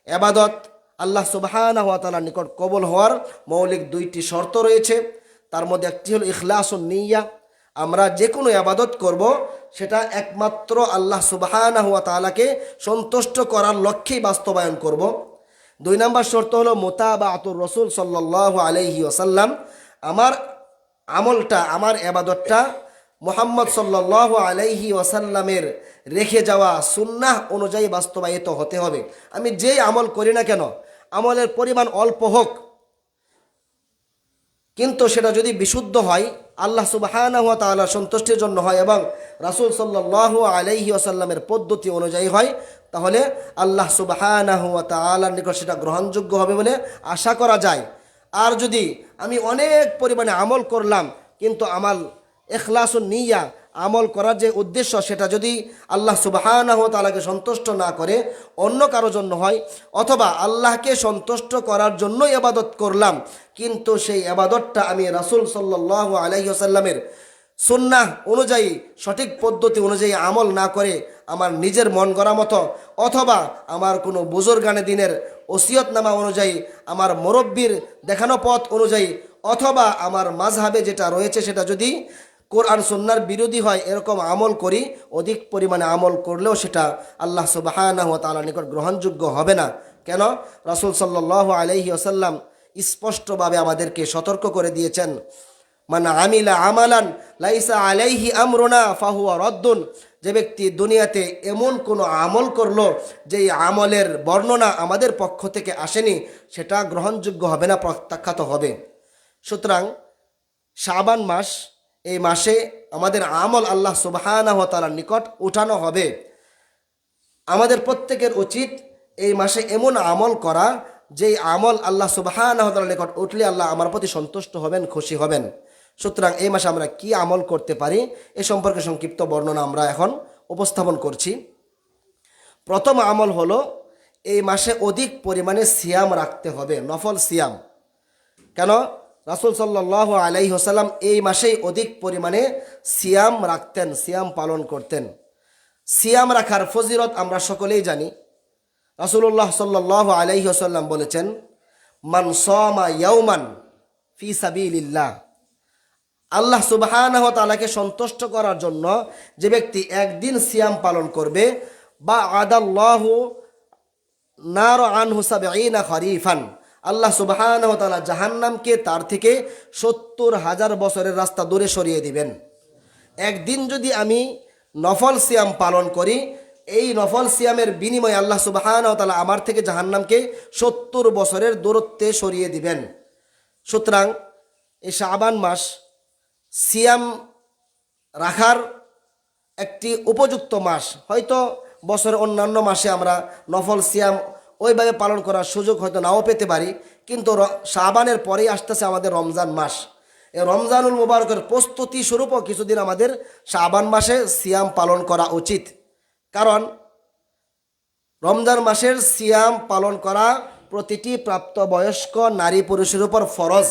এবাদত আল্লাহ সুবহানাহু ওয়া তাআলার নিকট কবুল হওয়ার মৌলিক দুইটি শর্ত রয়েছে। তার মধ্যে একটি হলো ইখলাসুন নিয়্যা, আমরা যে কোনো এবাদত করব সেটা একমাত্র আল্লাহ সুবহানাহু ওয়া তাআলাকে সন্তুষ্ট করার লক্ষ্যেই বাস্তবায়ন করব। 2 নম্বর শর্ত হলো মুতাবাআতুর রাসূল সাল্লাল্লাহু আলাইহি ওয়াসাল্লাম, আমার আমলটা, আমার এবাদতটা মুহাম্মদ সাল্লাল্লাহু আলাইহি ওয়াসাল্লামের রেখে যাওয়া সুন্নাহ অনুযায়ী বাস্তবায়িত হতে হবে। আমি যেই আমল করি না কেন, আমলের পরিমাণ অল্প হোক, কিন্তু সেটা যদি বিশুদ্ধ হয়, আল্লাহ সুবহানাহু ওয়া তাআলার সন্তুষ্টির জন্য হয় এবং রাসূল সাল্লাল্লাহু আলাইহি ওয়াসাল্লামের পদ্ধতি অনুযায়ী হয়, তাহলে আল্লাহ সুবহানাহু ওয়া তাআলার নিকট সেটা গ্রহণযোগ্য হবে বলে আশা করা যায়। আর যদি আমি অনেক পরিমাণে আমল করলাম কিন্তু আমার ইখলাসুন নিয়্যা, আমল করার যে উদ্দেশ্য সেটা যদি আল্লাহ সুবহানাহু ওয়া তাআলাকে সন্তুষ্ট না করে অন্য কারো জন্য হয়, অথবা আল্লাহকে সন্তুষ্ট করার জন্যই ইবাদত করলাম কিন্তু সেই ইবাদতটা আমি রাসূল সাল্লাল্লাহু আলাইহি ওয়াসাল্লামের সুন্নাহ অনুযায়ী সঠিক পদ্ধতি অনুযায়ী আমল না করে আমার নিজের মন গড়া মতো অথবা আমার কোনো বুজুর্গানে দিনের ওসিয়তনামা অনুযায়ী, আমার মুরব্বির দেখানো পথ অনুযায়ী, অথবা আমার মাযহাবে যেটা রয়েছে সেটা যদি কোরআন সুন্নাহর বিরোধী হয়, এরকম আমল করি, অধিক পরিমাণে আমল করলেও সেটা আল্লাহ সুবহানাহু ওয়া তাআলার নিকট গ্রহণযোগ্য হবে না। কেন? রাসূল সাল্লাল্লাহু আলাইহি ওয়াসাল্লাম স্পষ্টভাবে আমাদেরকে সতর্ক করে দিয়েছেন, মান আমিলা আমালান লাইসা আলাইহি আমরুনা ফাহুয়া রদ্দুন। যে ব্যক্তি দুনিয়াতে এমন কোনো আমল করলো যেই আমলের বর্ণনা আমাদের পক্ষ থেকে আসেনি, সেটা গ্রহণযোগ্য হবে না, প্রত্যাখ্যাত হবে। সুতরাং শাবান মাস, এই মাসে আমাদের আমল আল্লাহ সুবহানাহু ওয়া তাআলার নিকট উঠানো হবে। আমাদের প্রত্যেকের উচিত এই মাসে এমন আমল করা যেই আমল আল্লাহ সুবহানাহু ওয়া তাআলার নিকট উঠলে আল্লাহ আমার প্রতি সন্তুষ্ট হবেন, খুশি হবেন। সুতরাং এই মাসে আমরা কি আমল করতে পারি এ সম্পর্কে সংক্ষিপ্ত বর্ণনা আমরা এখন উপস্থাপন করছি। প্রথম আমল হলো, এই মাসে অধিক পরিমাণে সিয়াম রাখতে হবে, নফল সিয়াম। কেন? রাসূল সাল্লাল্লাহু আলাইহি ওয়াসাল্লাম এই মাসেই অধিক পরিমাণে সিয়াম রাখতেন, সিয়াম পালন করতেন। সিয়াম রাখার ফজিলত আমরা সকলেই জানি। রাসূলুল্লাহ সাল্লাল্লাহু আলাইহি ওয়াসাল্লাম বলেছেন, মান সামা ইয়াওমান ফি সাবিলিল্লাহ, আল্লাহ সুবহানাহু ওয়া তাআলাকে সন্তুষ্ট করার জন্য যে ব্যক্তি একদিন সিয়াম পালন করবে, বা আদাল্লাহু নার আনহু সাবঈনা খরিফান, আল্লাহ সুবহানাহু ওয়া তাআলা জাহান্নামকে তার থেকে ৭০,০০০ বছরের রাস্তা দূরে সরিয়ে দিবেন। একদিন যদি আমি নফল সিয়াম পালন করি, এই নফল সিয়ামের বিনিময়ে আল্লাহ সুবহানাহু ওয়া তাআলা আমার থেকে জাহান্নামকে ৭০ বছরের দূরত্বে সরিয়ে দিবেন। সুতরাং এই শাবান মাস সিয়াম রাখার একটি উপযুক্ত মাস। হয়তো বছরের অন্যান্য মাসে আমরা নফল সিয়াম ওইভাবে পালন করার সুযোগ হয়তো নাও পেতে পারি, কিন্তু শাবানের পরেই আসতেছে আমাদের রমজান মাস। এই রমজানুল মুবারকের প্রস্তুতি স্বরূপও কিছুদিন আমাদের শাবান মাসে সিয়াম পালন করা উচিত। কারণ রমজান মাসের সিয়াম পালন করা প্রতিটি প্রাপ্তবয়স্ক নারী পুরুষের উপর ফরজ।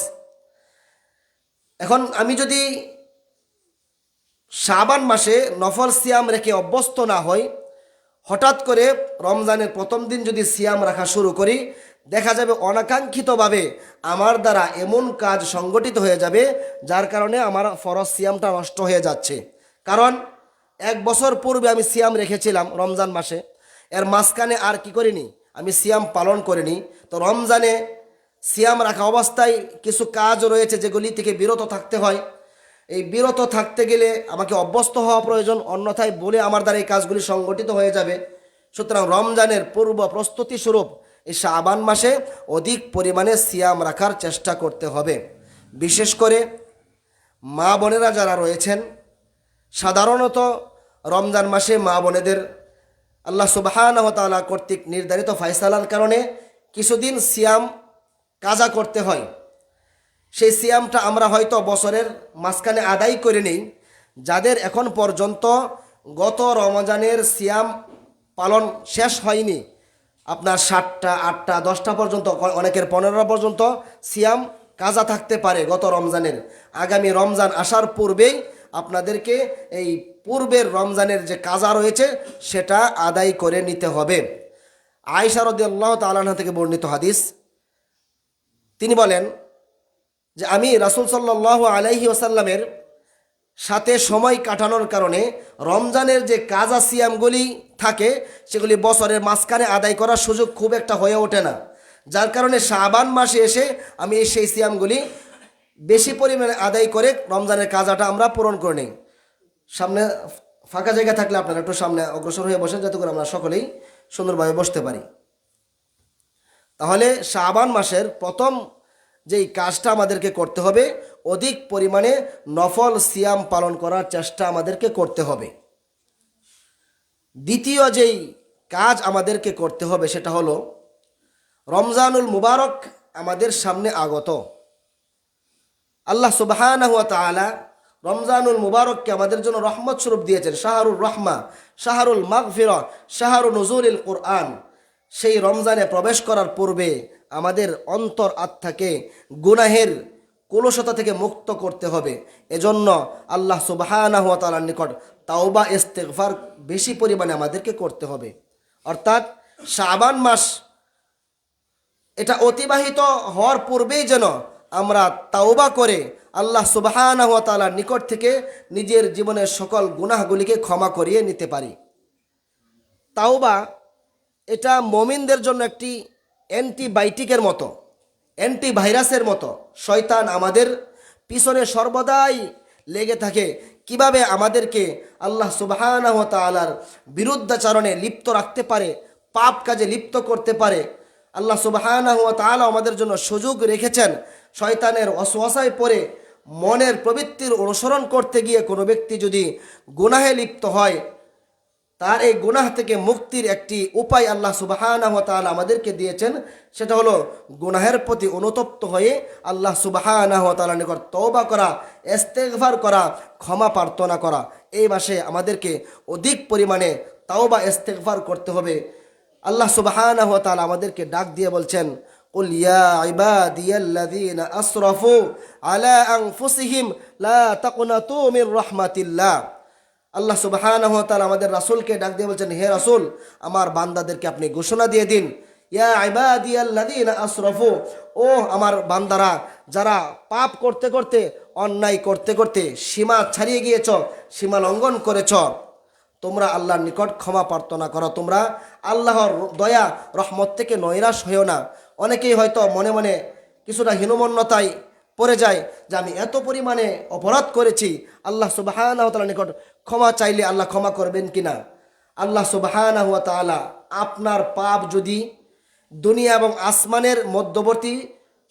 এখন আমি যদি শাবান মাসে নফল সিয়াম রেখে অভ্যস্ত না হই, হঠাৎ করে রমজানের প্রথম দিন যদি সিয়াম রাখা শুরু করি, দেখা যাবে অনাকাঙ্ক্ষিতভাবে আমার দ্বারা এমন কাজ সংগঠিত হয়ে যাবে যার কারণে আমার ফরজ সিয়ামটা নষ্ট হয়ে যাচ্ছে। কারণ 1 বছর পূর্বে আমি সিয়াম রেখেছিলাম রমজান মাসে, এর মাঝখানে আর কি করিনি, আমি সিয়াম পালন করিনি। তো রমজানে সিয়াম রাখা অবস্থায় কিছু কাজ রয়েছে যেগুলি থেকে বিরত থাকতে হয়। এই বিরত থাকতে গেলে আমাকে অভ্যস্ত হওয়া প্রয়োজন, অন্যথায় বলে আমার দ্বারা এই কাজগুলি সংগঠিত হয়ে যাবে। সুতরাং রমজানের পূর্ব প্রস্তুতি স্বরূপ এই শাবান মাসে অধিক পরিমাণে সিয়াম রাখার চেষ্টা করতে হবে। বিশেষ করে মা বোনেরা যারা রয়েছেন, সাধারণত রমজান মাসে মা বোনেদের আল্লাহ সুবহানাহু ওয়া তাআলা কর্তৃক নির্ধারিত ফায়সালার কারণে কিছুদিন সিয়াম কাজা করতে হয়। সেই সিয়ামটা আমরা হয়তো বছরের মাঝখানে আদায় করে নেই। যাদের এখন পর্যন্ত গত রমজানের সিয়াম পালন শেষ হয়নি, আপনার 7টা 8টা 10টা পর্যন্ত, অনেকের 15টা পর্যন্ত সিয়াম কাজা থাকতে পারে গত রমজানের। আগামী রমজান আসার পূর্বেই আপনাদেরকে এই পূর্বের রমজানের যে কাজা রয়েছে সেটা আদায় করে নিতে হবে। আয়েশা রাদিয়াল্লাহু তাআলা আনহা থেকে বর্ণিত হাদিস, তিনি বলেন যে আমি রাসূল সাল্লাল্লাহু আলাইহি ওয়াসাল্লামের সাথে সময় কাটানোর কারণে রমজানের যে কাজা সিয়ামগুলি থাকে সেগুলি বছরের মাঝখানে আদায় করার সুযোগ খুব একটা হয়ে ওঠে না, যার কারণে শাবান মাসে এসে আমি সেই সিয়ামগুলি বেশি পরিমাণে আদায় করে রমজানের কাজাটা আমরা পূরণ করে নিই। সামনে ফাঁকা জায়গা থাকলে আপনারা একটু সামনে অগ্রসর হয়ে বসেন, যাতে করে আমরা সকলেই সুন্দরভাবে বসতে পারি। তাহলে শাবান মাসের প্রথম যেই কাজটা আমাদেরকে করতে হবে, অধিক পরিমাণে নফল সিয়াম পালন করার চেষ্টা আমাদেরকে করতে হবে। দ্বিতীয় যেই কাজ আমাদেরকে করতে হবে সেটা হলো, রমজানুল মুবারক আমাদের সামনে আগত। আল্লাহ সুবহানাহু ওয়া তাআলা রমজানুল মুবারককে আমাদের জন্য রহমত স্বরূপ দিয়েছেন, শাহরুর রহমা, শাহরুল মাগফিরা, শাহরু নুজুলিল কুরআন। সেই রমজানে প্রবেশ করার পূর্বে আমাদের অন্তর আত্মাকে গুনাহের কলুষতা থেকে মুক্ত করতে হবে। এজন্য আল্লাহ সুবহানাহু ওয়া তাআলার নিকট তাওবা ইস্তিগফার বেশি পরিমাণে আমাদেরকে করতে হবে। অর্থাৎ শাবান মাস এটা অতিবাহিত হওয়ার পূর্বেই যেন আমরা তাওবা করে আল্লাহ সুবহানাহু ওয়া তাআলার নিকট থেকে নিজের জীবনের সকল গুনাহগুলিকে ক্ষমা করিয়ে নিতে পারি। তাওবা এটা মুমিনদের জন্য একটি অ্যান্টিবায়োটিকের মতো, অ্যান্টিভাইরাসের মতো। শয়তান আমাদের পিছনে সর্বদাই লেগে থাকে কিভাবে আমাদেরকে আল্লাহ সুবহানাহু ওয়া তাআলার বিরুদ্ধাচরণে লিপ্ত রাখতে পারে, পাপ কাজে লিপ্ত করতে পারে। আল্লাহ সুবহানাহু ওয়া তাআলা আমাদের জন্য সুযোগ রেখেছেন শয়তানের ওয়াসওয়াসায় পড়ে মনের প্রবৃত্তির অনুসরণ করতে গিয়ে কোনো ব্যক্তি যদি গুনাহে লিপ্ত হয়, তার এই গুনাহ থেকে মুক্তির একটি উপায় আল্লাহ সুবহানাহু ওয়া তাআলা আমাদেরকে দিয়েছেন। সেটা হলো গুনাহের প্রতি অনুতপ্ত হয়ে আল্লাহ সুবহানাহু ওয়া তাআলার নিকট তওবা করা, ইস্তিগফার করা, ক্ষমা প্রার্থনা করা। এই মাসে আমাদেরকে অধিক পরিমাণে তাওবা ইস্তিগফার করতে হবে। আল্লাহ সুবহানাহু ওয়া তাআলা আমাদেরকে ডাক দিয়ে বলছেন, কুল ইয়া ইবাদিয়াল্লাযীনা আসরাফু আলা আনফুসিহিম লা তাকনাতু মির রাহমাতিল্লাহ। আল্লাহ সুবহানাহু ওয়া তাআলা আমাদের রাসূলকে ডাক দিয়ে বলছেন, হে রাসূল, আমার বান্দাদেরকে আপনি ঘোষণা দিয়ে দিন, ইয়া ইবাদিয়াল্লাযীনা আসরাফু, ও আমার বান্দারা যারা পাপ করতে করতে, অন্যায় করতে করতে সীমা ছাড়িয়ে গিয়েছ, সীমা লঙ্ঘন করেছ, তোমরা আল্লাহর নিকট ক্ষমা প্রার্থনা করো। তোমরা আল্লাহর দয়া রহমত থেকে নৈরাশ হয়েও না। অনেকেই হয়তো মনে মনে কিছুটা হীনমন্যতায় পড়ে যায় যে আমি এত পরিমাণে অপরাধ করেছি, আল্লাহ সুবহানাহু ওয়া তাআলার নিকট ক্ষমা চাইলে আল্লাহ ক্ষমা করবেন কিনা। আল্লাহ সুবহানাহু ওয়া তাআলা আপনার পাপ যদি দুনিয়া এবং আসমানের মধ্যবর্তী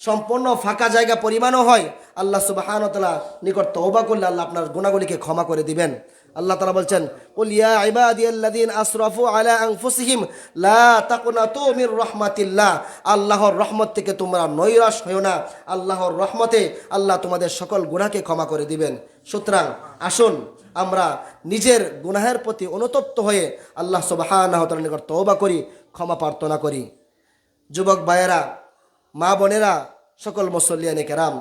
সম্পূর্ণ ফাঁকা জায়গা পরিমাণও হয়, আল্লাহ সুবহানাহু ওয়া তাআলা নিকট তওবা করলে আল্লাহ আপনার গুনাহগুলিকে ক্ষমা করে দিবেন। আল্লাহ তাআলা বলছেন, কুল ইয়া ইবাদিয়াল্লাযীনা আসরাফু আলা আনফুসিহিম লা তাকনাতু মির রাহমাতিল্লাহ। আল্লাহর রহমত থেকে তোমরা নৈরাশ হয়ো না, আল্লাহর রহমতে আল্লাহ তোমাদের সকল গুনাহকে ক্ষমা করে দিবেন। সুতরাং আসুন আমরা নিজের গুনাহের প্রতি অনুতপ্ত হয়ে আল্লাহ সুবহানাহু ওয়া তাআলার নিকট তওবা করি, ক্ষমা প্রার্থনা করি। যুবক ভাইয়েরা, মা বোনেরা, সকল মুসল্লিয়ানে কেরাম,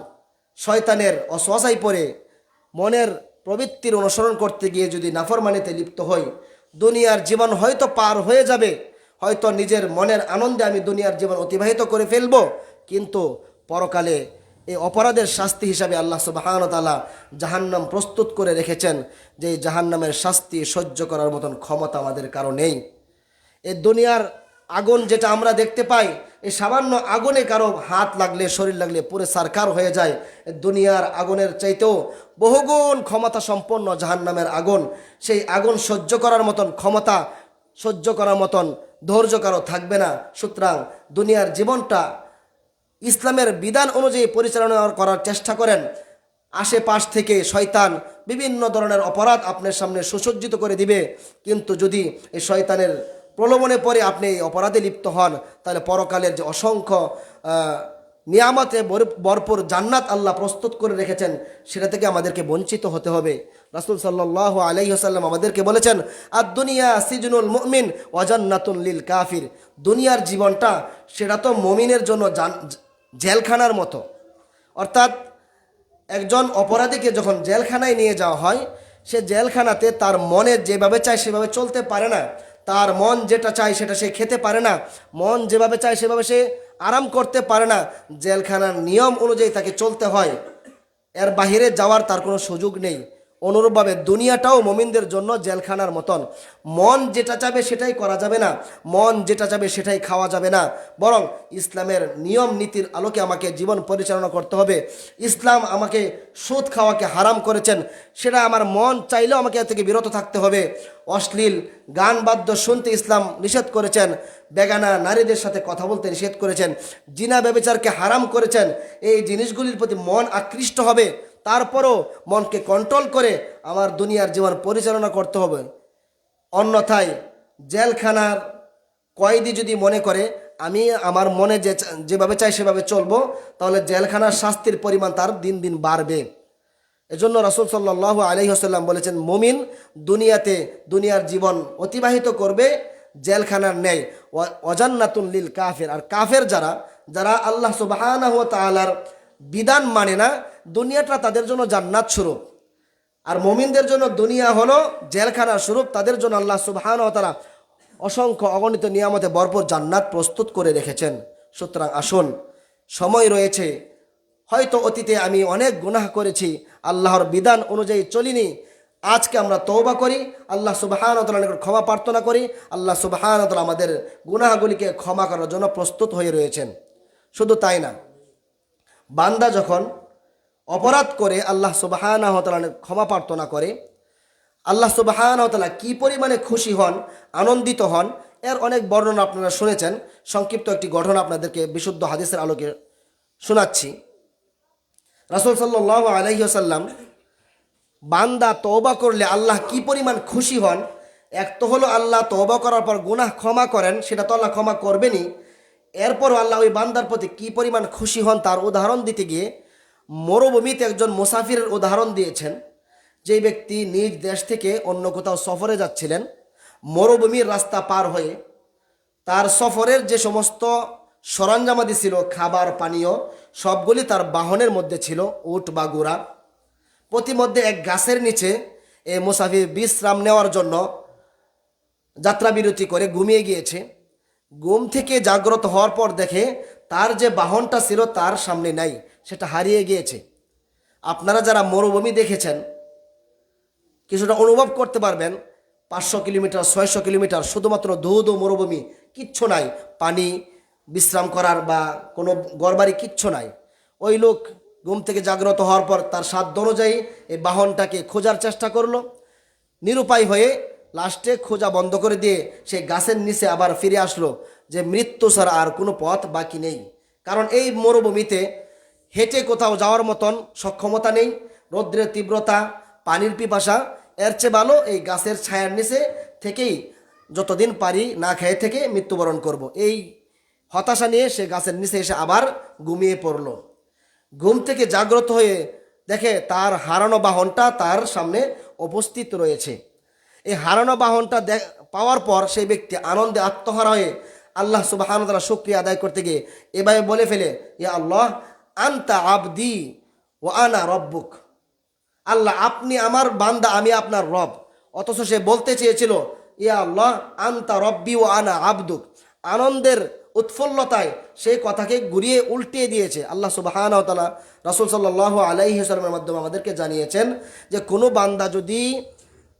শয়তানের ওয়াসওয়াসায় পড়ে মনের প্রবৃত্তির অনুসরণ করতে গিয়ে যদি নাফরমানিতে লিপ্ত হই, দুনিয়ার জীবন হয়তো পার হয়ে যাবে, হয়তো নিজের মনের আনন্দে আমি দুনিয়ার জীবন অতিবাহিত করে ফেলবো, কিন্তু পরকালে এই অপরাধের শাস্তি হিসাবে আল্লাহ সুবহানাহু ওয়া তাআলা জাহান্নাম প্রস্তুত করে রেখেছেন। যে জাহান্নামের শাস্তি সহ্য করার মতন ক্ষমতা আমাদের কারো নেই। এই দুনিয়ার আগুন যেটা আমরা দেখতে পাই, এই সামান্য আগুনে কারো হাত লাগলে, শরীর লাগলে পুরো সারকার হয়ে যায়। দুনিয়ার আগুনের চাইতেও বহুগুণ ক্ষমতা সম্পন্ন জাহান্নামের আগুন। সেই আগুন সহ্য করার মতন ক্ষমতা, সহ্য করার মতন ধৈর্য কারো থাকবে না। সুতরাং দুনিয়ার জীবনটা ইসলামের বিধান অনুযায়ী পরিচালনা করার চেষ্টা করেন। আশেপাশ থেকে শয়তান বিভিন্ন ধরনের অপরাধ আপনার সামনে সুসজ্জিত করে দিবে, কিন্তু যদি এই শয়তানের প্রলোভনে পড়ে আপনি এই অপরাধে লিপ্ত হন, তাহলে পরকালের যে অসংখ্য নিয়ামতে ভরপুর জান্নাত আল্লাহ প্রস্তুত করে রেখেছেন, সেটা থেকে আমাদেরকে বঞ্চিত হতে হবে। রাসূল সাল্লাল্লাহু আলাইহি ওয়াসাল্লাম আমাদেরকে বলেছেন, আদ-দুনিয়া সিজনুল মুমিন ওয়া জান্নাতুন লিল কাফির। দুনিয়ার জীবনটা সেটা তো মুমিনের জন্য জেলখানার মতো। অর্থাৎ একজন অপরাধীকে যখন জেলখানায় নিয়ে যাওয়া হয়, সে জেলখানাতে তার মনে যেভাবে চায় সেভাবে চলতে পারে না, তার মন যেটা চায় সেটা সে খেতে পারে না, মন যেভাবে চায় সেভাবে সে আরাম করতে পারে না। জেলখানার নিয়ম অনুযায়ী তাকে চলতে হয়, এর বাহিরে যাওয়ার তার কোনো সুযোগ নেই। অনুরূপভাবে দুনিয়াটাও মুমিনদের জন্য জেলখানার মতন। মন যেটা চাবে সেটাই করা যাবে না, মন যেটা চাবে সেটাই খাওয়া যাবে না, বরং ইসলামের নিয়ম নীতির আলোকে আমাকে জীবন পরিচালনা করতে হবে। ইসলাম আমাকে সুদ খাওয়াকে হারাম করেছেন, সেটা আমার মন চাইলেও আমাকে এর থেকে বিরত থাকতে হবে। অশ্লীল গান বাদ্য শুনতে ইসলাম নিষেধ করেছেন, বেগানা নারীদের সাথে কথা বলতে নিষেধ করেছেন, জিনা ব্যভিচারকে হারাম করেছেন। এই জিনিসগুলির প্রতি মন আকৃষ্ট হবে, তারপরও মনকে কন্ট্রোল করে আমার দুনিয়ার জীবন পরিচালনা করতে হবে। অন্যথায় জেলখানার কয়েদি যদি মনে করে আমি আমার মনে যেভাবে চাই সেভাবে চলবো, তাহলে জেলখানার শাস্তির পরিমাণ তার দিন দিন বাড়বে। এজন্য রাসূল সাল্লাল্লাহু আলাইহি ওয়াসাল্লাম বলেছেন, মুমিন দুনিয়ার জীবন অতিবাহিত করবে জেলখানার ন্যায়, ওয়া জান্নাতুন লিল কাফির। আর কাফের যারা আল্লাহ সুবহানাহু ওয়া তাআলার বিধান মানে না, দুনিয়াটা তাদের জন্য জান্নাত স্বরূপ। আর মুমিনদের জন্য দুনিয়া হলো জেলখানা স্বরূপ। তাদের জন্য আল্লাহ সুবহানাহু ওয়া তাআলা অসংখ্য অগণিত নিয়ামতে ভরপুর জান্নাত প্রস্তুত করে রেখেছেন। সুতরাং আসুন, সময় রয়েছে। হয়তো অতীতে আমি অনেক গুনাহ করেছি, আল্লাহর বিধান অনুযায়ী চলিনি। আজকে আমরা তওবা করি, আল্লাহ সুবহানাহু ওয়া তাআলার নিকট ক্ষমা প্রার্থনা করি। আল্লাহ সুবহানাহু ওয়া তাআলা আমাদের গুনাহগুলিকে ক্ষমা করার জন্য প্রস্তুত হয়ে রয়েছেন। শুধু তাই না, বান্দা যখন অপরাধ করে আল্লাহ সুবহানাহু ওয়া তাআলার ক্ষমা প্রার্থনা করে, আল্লাহ সুবহানাহু ওয়া তাআলা কি পরিমাণে খুশি হন, আনন্দিত হন, এর অনেক বর্ণনা আপনারা শুনেছেন। সংক্ষিপ্ত একটি ঘটনা আপনাদেরকে বিশুদ্ধ হাদিসের আলোকে শোনাচ্ছি। রাসূল সাল্লাল্লাহু আলাইহি ওয়াসাল্লাম বান্দা তওবা করলে আল্লাহ কি পরিমাণ খুশি হন। এক তো হলো আল্লাহ তওবা করার পর গুনাহ ক্ষমা করেন, সেটা তো আল্লাহ ক্ষমা করবেনই। এরপরও আল্লাহ ওই বান্দার প্রতি কি পরিমাণ খুশি হন তার উদাহরণ দিতে গিয়ে মরুভূমিতে একজন মুসাফিরের উদাহরণ দিয়েছেন। যেই ব্যক্তি নিজ দেশ থেকে অন্য কোথাও সফরে যাচ্ছিলেন, মরুভূমির রাস্তা পার হয়ে তার সফরের যে সমস্ত সরঞ্জামাদি ছিল, খাবার পানীয়, সবগুলি তার বাহনের মধ্যে ছিল, উট বা ঘোড়া। প্রতিমধ্যে এক গাছের নিচে এই মুসাফির বিশ্রাম নেওয়ার জন্য যাত্রা বিরতি করে ঘুমিয়ে গিয়েছে। ঘুম থেকে জাগ্রত হওয়ার পর দেখে তার যে বাহনটা ছিল তার সামনে নাই, সেটা হারিয়ে গিয়েছে। আপনারা যারা মরুভূমি দেখেছেন কিছুটা অনুভব করতে পারবেন। 500 কিলোমিটার 600 কিলোমিটার শুধুমাত্র ধু মরুভূমি, কিচ্ছু নাই, পানি, বিশ্রাম করার বা কোনো ঘরবাড়ি কিচ্ছু নাই। ওই লোক ঘুম থেকে জাগ্রত হওয়ার পর তার সাধ্য অনুযায়ী এই বাহনটাকে খোঁজার চেষ্টা করলো। নিরুপায় হয়ে লাস্টে খোঁজা বন্ধ করে দিয়ে সে গাছের নিচে আবার ফিরে আসলো যে মৃত্যু ছাড়া আর কোনো পথ বাকি নেই। কারণ এই মরুভূমিতে হেঁটে কোথাও যাওয়ার মতন সক্ষমতা নেই, রৌদ্রের তীব্রতা, পানির পিপাসা। এর চেয়ে ভালো এই গাছের ছায়ার নিচে থেকেই যতদিন পারি না খেয়ে থেকে মৃত্যুবরণ করব। এই হতাশা নিয়ে সে গাছের নিচে এসে আবার ঘুমিয়ে পড়ল। ঘুম থেকে জাগ্রত হয়ে দেখে তার হারানো বাহনটা তার সামনে উপস্থিত রয়েছে। এই হারানো বাহনটা পাওয়ার পর সেই ব্যক্তি আনন্দে আত্মহারা হয়ে আল্লাহ সুবহানাহু ওয়া তাআলা শুকরিয়া আদায় করতে গিয়ে এভাবে বলে ফেলে, ইয়া আল্লাহ আনতা আবদি ওয়া আনা রব্বুক। আল্লাহ, আপনি আমার বান্দা, আমি আপনার রব। অথচ সে বলতে চেয়েছিল ইয়া আল্লাহ আনতা রব্বি ওয়া আনা আবদুক। আনন্দের উৎফুল্লতায় সেই কথাকে ঘুরিয়ে উল্টিয়ে দিয়েছে। আল্লাহ সুবহানাহু ওয়া তাআলা রাসূল সাল্লাল্লাহু আলাইহি ওয়াসাল্লামের মাধ্যমে আমাদেরকে জানিয়েছেন যে কোনো বান্দা যদি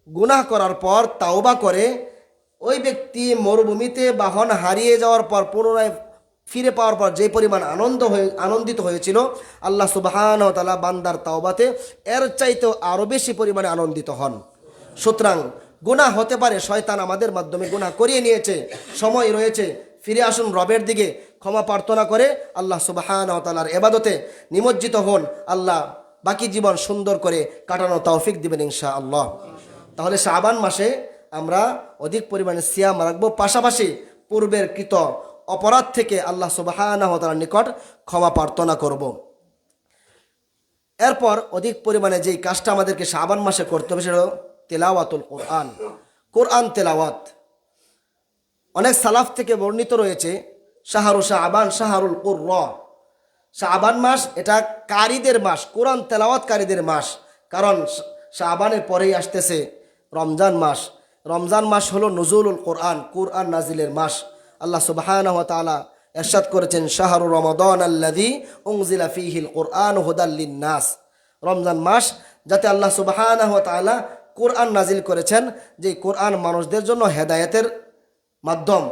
গুনাহ করার পর তাওবা করে, ওই ব্যক্তি মরুভূমিতে বাহন হারিয়ে যাওয়ার পর পুনরায় ফিরে পাওয়ার পর যে পরিমাণ আনন্দিত হয়েছিল, আল্লাহ সুবহানাহু ওয়া তাআলা বান্দার তাওবাতে এর চাইতেও আরও বেশি পরিমাণে আনন্দিত হন। সুতরাং গুনাহ হতে পারে, শয়তান আমাদের মাধ্যমে গুনাহ করিয়ে নিয়েছে, সময় রয়েছে, ফিরে আসুন রবের দিকে, ক্ষমা প্রার্থনা করে আল্লাহ সুবহানাহু ওয়া তাআলার ইবাদতে নিমজ্জিত হন। আল্লাহ বাকি জীবন সুন্দর করে কাটানোর তৌফিক দিবেন ইনশাআল্লাহ। তাহলে শাবান মাসে আমরা অধিক পরিমাণে সিয়াম রাখবো, পাশাপাশি পূর্বের কৃত অপরাধ থেকে আল্লাহ সুবহানাহু ওয়া তাআলার নিকট ক্ষমা প্রার্থনা করব। এরপর অধিক পরিমাণে যেই কাজটা আমাদেরকে শাবান মাসে করতে হবে সেটা হলো তেলাওয়াতুল কোরআন, কোরআন তেলাওয়াত। অনেক সালাফ থেকে বর্ণিত রয়েছে শাহরু শাবান শাহরুল কুরআন। শাবান মাস এটা কারীদের মাস, কোরআন তেলাওয়াতকারীদের মাস। কারণ শাবানের পরেই আসতেছে রমজান মাস। রমজান মাস হলো নুজুলুল কোরআন, কোরআন নাজিলের মাস। আল্লাহ সুবহানাহু ওয়া তাআলা ইরশাদ করেছেন শাহরু রমাদান আল্লাযী উনজিলা ফীহিল কোরআন হুদাল লিন-নাস। রমজান মাস যাতে আল্লাহ সুবহানাহু ওয়া তাআলা কোরআন নাজিল করেছেন, যে কোরআন মানুষদের জন্য হেদায়েতের মাধ্যম।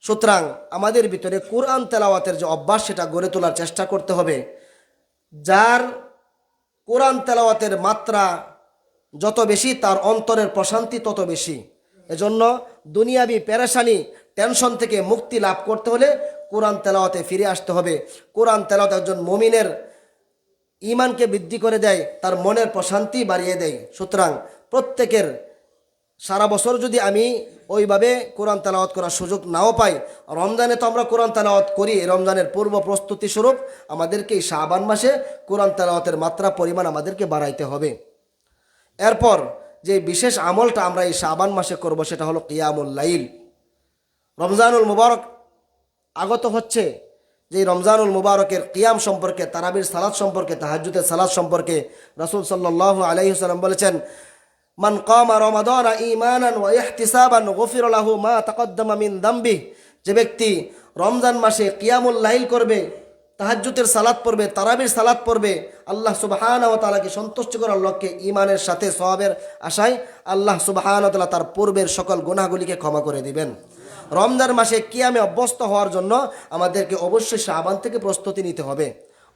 সুতরাং আমাদের ভিতরে কোরআন তেলাওয়াতের যে অভ্যাস সেটা গড়ে তোলার চেষ্টা করতে হবে। যার কোরআন তেলাওয়াতের মাত্রা যত বেশি তার অন্তরের প্রশান্তি তত বেশি। এজন্য দুনিয়াবি পেরেশানি টেনশন থেকে মুক্তি লাভ করতে হলে কোরআন তেলাওয়াতে ফিরে আসতে হবে। কোরআন তেলাওয়াত একজন মুমিনের ঈমানকে বৃদ্ধি করে দেয়, তার মনের প্রশান্তি বাড়িয়ে দেয়। সুতরাং প্রত্যেকের সারা বছর যদি আমি ওইভাবে কোরআন তেলাওয়াত করার সুযোগ নাও পাই, রমজানে তো আমরা কোরআন তেলাওয়াত করি, রমজানের পূর্ব প্রস্তুতি স্বরূপ আমাদেরকে এই শাবান মাসে কোরআন তেলাওয়াতের মাত্রা পরিমাণ আমাদেরকে বাড়াইতে হবে। এরপর যে বিশেষ আমলটা আমরা এই শাবান মাসে করব সেটা হলো কিয়ামুল লাইল। রমজানুল মুবারক আগত হচ্ছে, যে রমজানুল মুবারকের কিয়াম সম্পর্কে, তারাবির সালাত সম্পর্কে, তাহাজ্জুদের সালাত সম্পর্কে রাসূল সাল্লাল্লাহু আলাইহি ওয়াসাল্লাম বলেছেন, মান কামা রমাদানা ঈমানান ওয়া ইহতিসাবান গুফিরা লাহু মা তাকদ্দামা মিন যামবিহি। যে ব্যক্তি রমজান মাসে কিয়ামুল লাইল করবে, তাহাজ্জুদের সালাত পড়বে, তারাবির সালাত পড়বে, আল্লাহ সুবহানাহু ওয়া তাআলাকে সন্তুষ্ট করার লক্ষ্যে ঈমানের সাথে সওয়াবের আশায় আল্লাহ সুবহানাহু ওয়া তাআলা তার পূর্বের সকল গুনাহগুলিকে ক্ষমা করে দিবেন। রমজান মাসে কিয়ামে অভ্যস্ত হওয়ার জন্য আমাদেরকে অবশ্যই শাবান থেকে প্রস্তুতি নিতে হবে,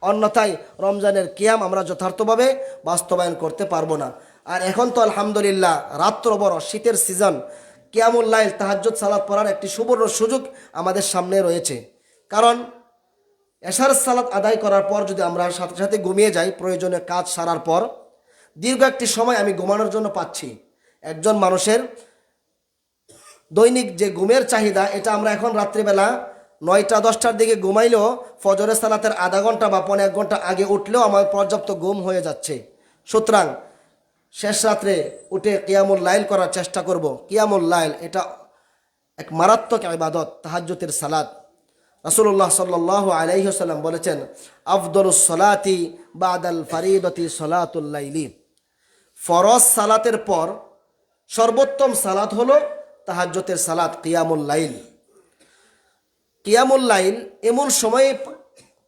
অন্যথায় রমজানের কিয়াম আমরা যথার্থভাবে বাস্তবায়ন করতে পারবো না। আর এখন তো আলহামদুলিল্লাহ রাত্র বড়, শীতের সিজন, কিয়ামুল লাইল তাহাজ্জুদ সালাত পড়ার একটি সুবর্ণ সুযোগ আমাদের সামনে রয়েছে। কারণ এশার সালাত আদায় করার পর যদি আমরা সাথে সাথে ঘুমিয়ে যাই, প্রয়োজনীয় কাজ সারার পর দীর্ঘ একটি সময় আমি ঘুমানোর জন্য পাচ্ছি। একজন মানুষের দৈনিক যে ঘুমের চাহিদা, এটা আমরা এখন রাত্রিবেলা 9টা-10টার দিকে ঘুমাইলেও ফজরের সালাতের আধা ঘন্টা বা 1.5 ঘন্টা আগে উঠলেও আমার পর্যাপ্ত ঘুম হয়ে যাচ্ছে। সুতরাং শেষ রাত্রে উঠে কিয়ামুল লাইল করার চেষ্টা করব। কিয়ামুল লাইল এটা এক মারাত্মক ইবাদত, তাহাজ্জুদের সালাত। রাসূলুল্লাহ সাল্লাল্লাহু আলাইহি ওয়াসাল্লাম বলেছেন, আফদলুস সালাতি বাদাল ফারিদাতি সালাতুল লাইলি। ফরজ সালাতের পর সর্বোত্তম সালাত হলো তাহাজ্জুদের সালাত, কিয়ামুল লাইল। কিয়ামুল লাইল এমন সময়ে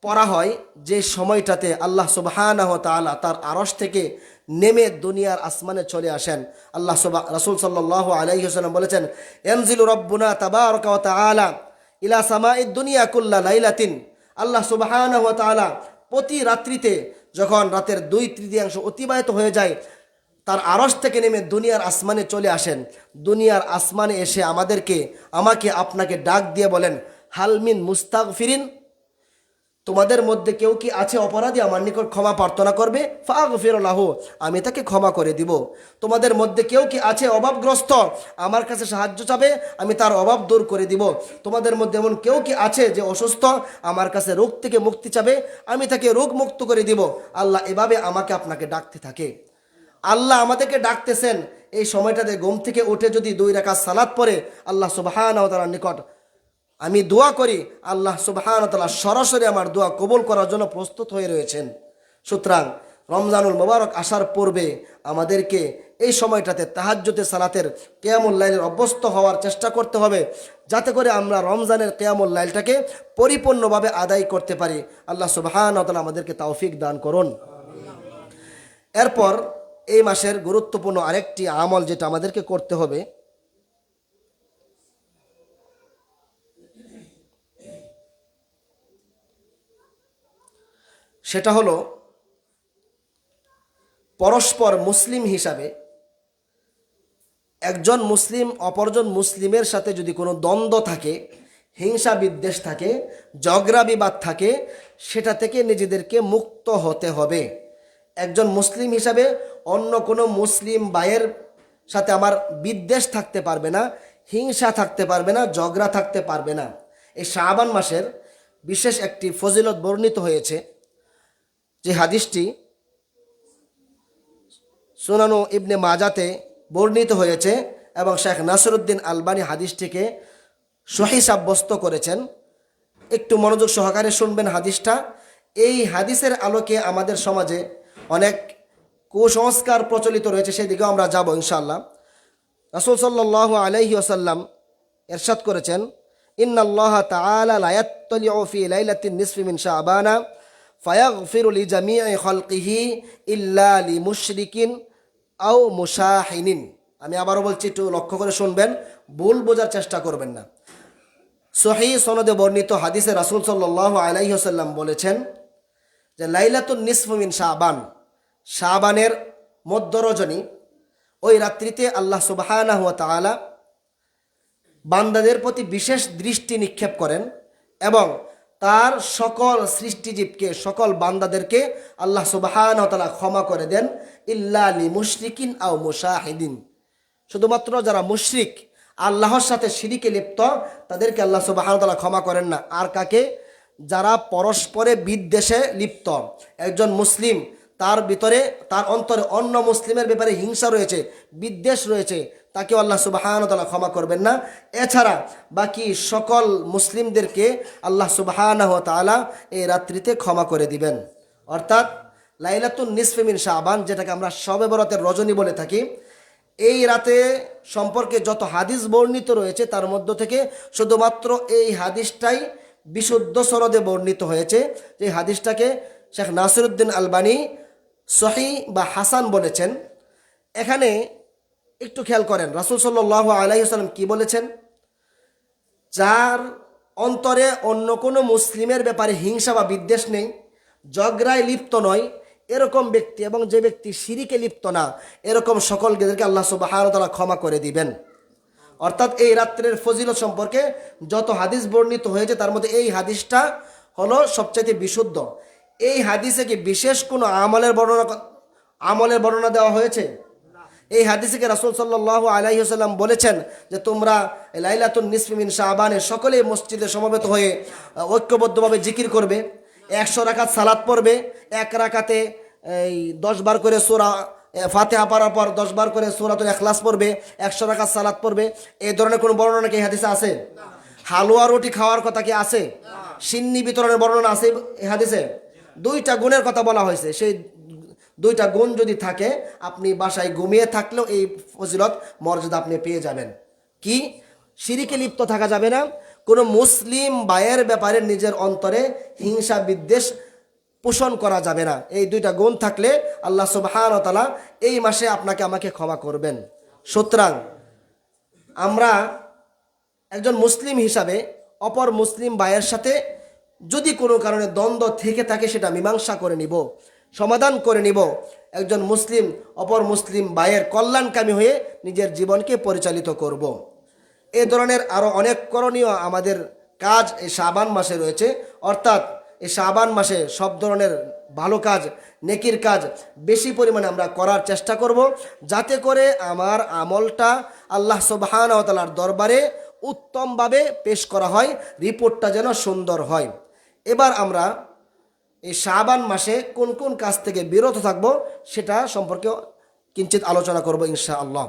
পড়া হয় যে সময়টাতে আল্লাহ সুবহানাহু ওয়া তাআলা তার আরশ থেকে নেমে দুনিয়ার আসমানে চলে আসেন। রাসূল সাল্লাল্লাহু আলাইহি ওয়াসাল্লাম বলেছেন, ইয়ানজিলু রাব্বুনা তাবারাকা ওয়া তাআলা ইলা সামাঈদ দুনিয়া কুল্লা লাইলাতিন। আল্লাহ সুবহানাহু ওয়া তাআলা প্রতি রাত্রিতে যখন রাতের 2/3 অতিবাহিত হয়ে যায়, তার আরশ থেকে নেমে দুনিয়ার আসমানে চলে আসেন। দুনিয়ার আসমানে এসে আমাকে আপনাকে ডাক দিয়ে বলেন, হালমিন মুস্তাগফিরিন, তোমাদের মধ্যে কেউ কি আছে অপরাধী আমার নিকট ক্ষমা প্রার্থনা করবে? ফাগফির লাহু, আমি তাকে ক্ষমা করে দিব। তোমাদের মধ্যে কেউ কি আছে অভাবগ্রস্ত, আমার কাছে সাহায্য চাবে, আমি তার অভাব দূর করে দিব। তোমাদের মধ্যে এমন কেউ কি আছে যে অসুস্থ, আমার কাছে রোগ থেকে মুক্তি চাবে, আমি তাকে রোগ মুক্ত করে দিব। আল্লাহ এভাবে আমাকে আপনাকে ডাকতে থাকে। আল্লাহ আমাদেরকে ডাকতেছেন। এই সময়টাতে ঘুম থেকে উঠে যদি 2 রাকাত সালাত পড়ে আল্লাহ সুবহানাহু ওয়া তাআলার নিকট আমি দোয়া করি, আল্লাহ সুবহানাহু ওয়া তাআলা সরাসরি আমার দোয়া কবুল করার জন্য প্রস্তুত হয়ে রয়েছেন। সুতরাং রমজানুল মুবারক আসার পূর্বে আমাদেরকে এই সময়টাতে তাহাজ্জুদের সালাতের কিয়ামুল লাইলের অভ্যস্ত হওয়ার চেষ্টা করতে হবে, যাতে করে আমরা রমজানের কিয়ামুল লাইলটাকে পরিপূর্ণভাবে আদায় করতে পারি। আল্লাহ সুবহানাহু ওয়া তাআলা আমাদেরকে তৌফিক দান করুন। এরপর এই মাসের গুরুত্বপূর্ণ আরেকটি আমল যেটা আমাদেরকে করতে হবে, সেটা হলো পরস্পর মুসলিম হিসাবে একজন মুসলিম অপরজন মুসলিমের সাথে যদি কোনো দ্বন্দ্ব থাকে, হিংসা বিদ্বেষ থাকে, ঝগড়া বিবাদ থাকে, সেটা থেকে নিজেদেরকে মুক্ত হতে হবে। একজন মুসলিম হিসাবে অন্য কোনো মুসলিম ভাইয়ের সাথে আমার বিদ্বেষ থাকতে পারবে না, হিংসা থাকতে পারবে না, ঝগড়া থাকতে পারবে না। এই শাবান মাসের বিশেষ একটি ফজিলত বর্ণিত হয়েছে, যে হাদিসটি সুনানু ইবনে মাজাতে বর্ণিত হয়েছে এবং শেখ নাসিরউদ্দিন আলবানী হাদিসটিকে সহিহ সাব্যস্ত করেছেন। একটু মনোযোগ সহকারে শুনবেন হাদিসটা। এই হাদিসের আলোকে আমাদের সমাজে অনেক কুসংস্কার প্রচলিত রয়েছে, সেদিকেও আমরা যাব ইনশাআল্লাহ। রাসূল সাল্লাল্লাহু আলাইহি ওয়াসাল্লাম ইরশাদ করেছেন, ইন্নাল্লাহা তাআলা লা ইয়াত্তালিউ ফি লাইলাতিন নিসফি মিন শাবানা ফায়াগফিরু লিজামিই খালকিহি ইল্লা লিমুশরিকিন আও মুশাহিনিন। আমি আবারও বলছি, একটু লক্ষ্য করে শুনবেন, ভুল বোঝার চেষ্টা করবেন না। সহিহ সনদে বর্ণিত হাদিসে রাসূল সাল্লাল্লাহু আলাইহি ওয়াসাল্লাম বলেছেন যে লাইলাতুন নিসফু মিন শাবান, শাবানের মধ্য রজনী, ওই রাত্রিতে আল্লাহ সুবহানাহু ওয়া তাআলা বান্দাদের প্রতি বিশেষ দৃষ্টি নিক্ষেপ করেন এবং তার সকল সৃষ্টিজীবকে, সকল বান্দাদেরকে আল্লাহ সুবহানাহু ওয়া তাআলা ক্ষমা করে দেন, ইল্লা লিমুশরিকিন আও মুশাহিদিন, শুধুমাত্র যারা মুশরিক, আল্লাহর সাথে শিরিকে লিপ্ত, তাদেরকে আল্লাহ সুবহানাহু ওয়া তাআলা ক্ষমা করেন না। আর কাকে? যারা পরস্পরে বিদ্বেষে লিপ্ত। একজন মুসলিম তার ভিতরে, তার অন্তরে অন্য মুসলিমের ব্যাপারে হিংসা রয়েছে, বিদ্বেষ রয়েছে, তাকে আল্লাহ সুবহানাহু ওয়া তাআলা ক্ষমা করবেন না। এছাড়া বাকি সকল মুসলিমদেরকে আল্লাহ সুবহানাহু ওয়া তাআলা এই রাত্রিতে ক্ষমা করে দিবেন। অর্থাৎ লাইলাতুন নিসফি মিন শাবান, যেটাকে আমরা শবে বরাতের রজনী বলে থাকি, এই রাতে সম্পর্কে যত হাদিস বর্ণিত রয়েছে তার মধ্য থেকে শুধুমাত্র এই হাদিসটাই বিশুদ্ধ সনদে বর্ণিত হয়েছে, যে হাদিসটাকে শেখ নাসিরউদ্দিন আলবানী সহিহ বা হাসান বলেছেন। এখানে একটু খেয়াল করেন, রাসূল সাল্লাল্লাহু আলাইহি ওয়াসাল্লাম কি বলেছেন? যার অন্তরে অন্য কোনো মুসলিমের ব্যাপারে হিংসা বা বিদ্বেষ নেই, ঝগড়ায় লিপ্ত নয়, এরকম ব্যক্তি, এবং যে ব্যক্তি শিরিকে লিপ্ত না, এরকম সকলকে আল্লাহ সুবহানাহু ওয়া তাআলা ক্ষমা করে দিবেন। অর্থাৎ এই রাত্রের ফজিলত সম্পর্কে যত হাদিস বর্ণিত হয়েছে তার মধ্যে এই হাদিসটা হলো সবচাইতে বিশুদ্ধ। এই হাদিসে কি বিশেষ কোনো আমলের বর্ণনা দেওয়া হয়েছে? এই হাদিসে কি রাসূল সাল্লাল্লাহু আলাইহি ওয়াসাল্লাম বলেছেন যে তোমরা লাইলাতুন নিসফি মিন শাবানে সকলেই মসজিদে সমবেত হয়ে ঐক্যবদ্ধভাবে জিকির করবে, 100 রাকাত সালাত পড়বে, এক রাকাতে 10 বার করে সূরা ফাতিহা পড়ার পর 10 বার করে সূরাতুল ইখলাস পড়বে, 100 রাকাত সালাত পড়বে। এই ধরনের কোনো বর্ণনা কি এই হাদিসে আছে? হালুয়া রুটি খাওয়ার কথা কি আছে? সিন্নি বিতরণের বর্ণনা আছে এই হাদিসে? 2টা গুণের কথা বলা হয়েছে। সেই 2টা গুণ যদি থাকে, আপনি বাসায় ঘুমিয়ে থাকলেও এই ফজিলত মর্যাদা আপনি পেয়ে যাবেন। কি? শিরিকে লিপ্ত থাকা যাবে না, কোনো মুসলিম ভাইয়ের ব্যাপারে নিজের অন্তরে হিংসা বিদ্বেষ পোষণ করা যাবে না। এই 2টা গুণ থাকলে আল্লাহ সুবহানাহু ওয়া তাআলা এই মাসে আপনাকে আমাকে ক্ষমা করবেন। সুতরাং আমরা একজন মুসলিম হিসাবে অপর মুসলিম ভাইয়ের সাথে যদি কোনো কারণে দ্বন্দ্ব থেকে থাকে, সেটা মীমাংসা করে নিব, সমাধান করে নিব। একজন মুসলিম অপর মুসলিম ভাইয়ের কল্যাণকামী হয়ে নিজের জীবনকে পরিচালিত করব। এ ধরনের আরও অনেক করণীয় আমাদের কাজ এই শাবান মাসে রয়েছে। অর্থাৎ এই শাবান মাসে সব ধরনের ভালো কাজ, নেকির কাজ বেশি পরিমাণে আমরা করার চেষ্টা করব, যাতে করে আমার আমলটা আল্লাহ সুবহানাহু ওয়া তাআলার দরবারে উত্তমভাবে পেশ করা হয়, রিপোর্টটা যেন সুন্দর হয়। এবার আমরা এই শাবান মাসে কোন কোন কাজ থেকে বিরত থাকব সেটা সম্পর্কে কিঞ্চিত আলোচনা করব ইনশাআল্লাহ।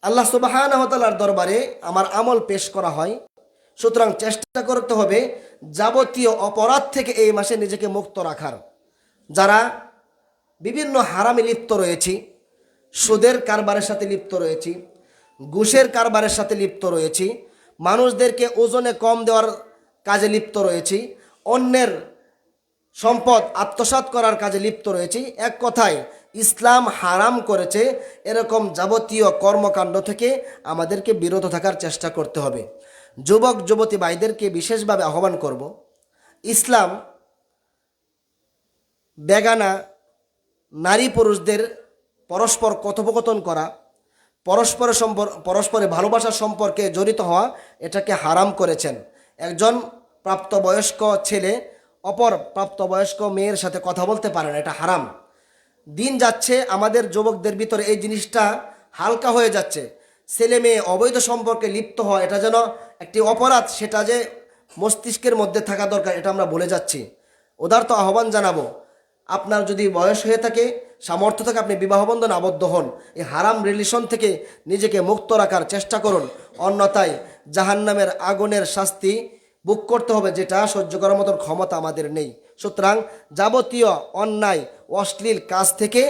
আল্লাহ সুবহানাহু ওয়া তাআলার দরবারে আমার আমল পেশ করা হয়, সুতরাং চেষ্টা করতে হবে যাবতীয় অপরাধ থেকে এই মাসে নিজেকে মুক্ত রাখার। যারা বিভিন্ন হারামে লিপ্ত রয়েছি, সুদের কারবারের সাথে লিপ্ত রয়েছি, ঘুষের কারবারের সাথে লিপ্ত রয়েছি, মানুষদেরকে ওজনে কম দেওয়ার কাজে লিপ্ত রয়েছি, অন্যের সম্পদ আত্মসাৎ করার কাজে লিপ্ত রয়েছি, এক কথায় ইসলাম হারাম করেছে এরকম যাবতীয় কর্মকাণ্ড থেকে আমাদেরকে বিরত থাকার চেষ্টা করতে হবে। যুবক যুবতী ভাইদেরকে বিশেষভাবে আহ্বান করব, ইসলাম বেগানা নারী পুরুষদের পরস্পর কথোপকথন করা, পরস্পরে ভালোবাসার সম্পর্কে জড়িত হওয়া, এটাকে হারাম করেছেন। একজন প্রাপ্তবয়স্ক ছেলে অপর প্রাপ্তবয়স্ক মেয়ের সাথে কথা বলতে পারে না, এটা হারাম। দিন যাচ্ছে আমাদের যুবকদের ভিতরে এই জিনিসটা হালকা হয়ে যাচ্ছে। ছেলে মেয়ে অবৈধ সম্পর্কে লিপ্ত হওয়া এটা যেন একটি অপরাধ, সেটা যে মস্তিষ্কের মধ্যে থাকা দরকার, এটা আমরা ভুলে যাচ্ছি। উদারত আহ্বান জানাবো, আপনার যদি বয়স হয়ে থাকে, সামর্থ্য থাকে, আপনি বিবাহ বন্ধনে আবদ্ধ হন, এই হারাম রিলেশন থেকে নিজেকে মুক্ত রাখার চেষ্টা করুন। অন্যথায় জাহান্নামের আগুনের শাস্তি বুক করতে হবে, যেটা সহ্য করার মতন ক্ষমতা আমাদের নেই। সুতরাং যাবতীয় অন্যায় অশ্লীল কাজ থেকে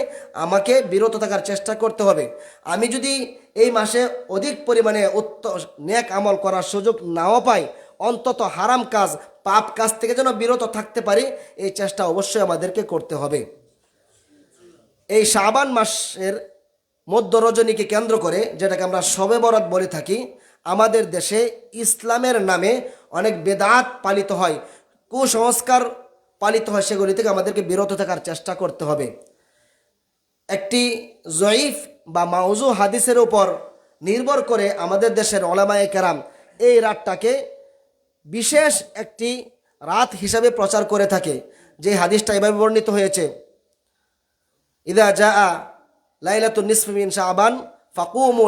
আমাকে বিরত থাকার চেষ্টা করতে হবে। আমি যদি এই মাসে অধিক পরিমাণে নেক আমল করার সুযোগ নাও পাই, অন্তত হারাম কাজ পাপ কাজ থেকে যেন বিরত থাকতে পারি, এই চেষ্টা অবশ্যই আমাদেরকে করতে হবে। এই শাবান মাসের মধ্য রজনীকে কেন্দ্র করে, যেটাকে আমরা শবে বরাত বলে থাকি, আমাদের দেশে ইসলামের নামে অনেক বেদাত পালিত হয়, কুসংস্কার পালিত হয়, সেগুলি থেকে আমাদেরকে বিরত থাকার চেষ্টা করতে হবে। একটি জয়ীফ বা মাউজু হাদিসের উপর নির্ভর করে আমাদের দেশের উলামায়ে কেরাম এই রাতটাকে বিশেষ একটি রাত হিসাবে প্রচার করে থাকে। যে হাদিসটা এভাবে বর্ণিত হয়েছে, ইদা জাআ লাইলাতুন নিসফি মিন শাবান ফাকুমু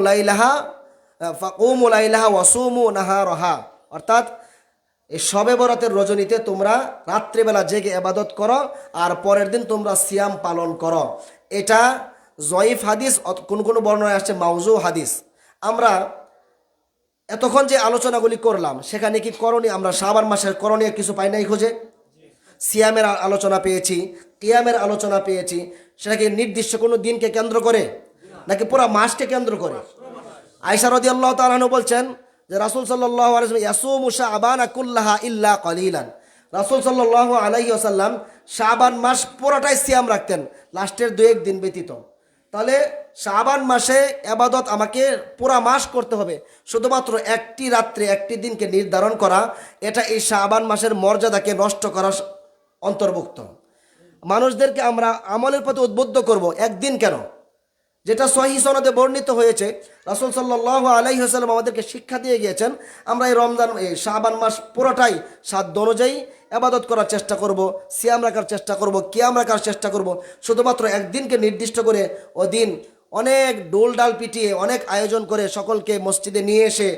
লাইলাহা ওয়াসুমু নাহারাহা, অর্থাৎ এই শবে বরাতের রজনীতে তোমরা রাত্রিবেলা জেগে ইবাদত করো আর পরের দিন তোমরা সিয়াম পালন করো। এটা জয়ীফ হাদিস, কোন কোন বর্ণনায় আসছে মাউজু হাদিস। আমরা এতক্ষণ যে আলোচনাগুলি করলাম সেখানে কি করণীয়, আমরা শাবান মাসের করণীয় কিছু পাই নাই খুঁজে? সিয়ামের আলোচনা পেয়েছি, কিয়ামের আলোচনা পেয়েছি। সেটা কি নির্দিষ্ট কোনো দিনকে কেন্দ্র করে নাকি পুরো মাসকে কেন্দ্র করে? আয়েশা রাদিয়াল্লাহু তাআলা আনহা বলছেন যে রাসূল সাল্লাল্লাহু আলাইহি ওয়াসাল্লাম ইয়াসুমু শাবানা কুল্লাহা ইল্লা কলিলান। রাসূল সাল্লাল্লাহু আলাইহি ওয়াসাল্লাম শাবান মাস পুরোটাই সিয়াম রাখতেন, লাস্টের 2-1 দিন ব্যতীত। তাহলে শাবান মাসে ইবাদত আমাকে পুরা মাস করতে হবে, শুধুমাত্র একটি রাত্রে একটি দিনকে নির্ধারণ করা এটা এই শাবান মাসের মর্যাদাকে নষ্ট করা অন্তর্ভুক্ত। মানুষদেরকে আমরা আমলের প্রতি উদ্বুদ্ধ করব, একদিন কেন? যেটা সহিহ সনদে বর্ণিত হয়েছে, রাসূল সাল্লাল্লাহু আলাইহি ওয়াসাল্লাম আমাদেরকে শিক্ষা দিয়ে গিয়েছেন আমরা এই রমজান এই শাবান মাস পুরোটাই সাধ্য অনুযায়ী ইবাদত করার চেষ্টা করব, সিয়াম রাখার চেষ্টা করব, কিয়াম রাখার চেষ্টা করব। শুধুমাত্র একদিনকে নির্দিষ্ট করে ওদিন অনেক ডোল ডাল পিটিয়ে অনেক আয়োজন করে সকলকে মসজিদে নিয়ে এসে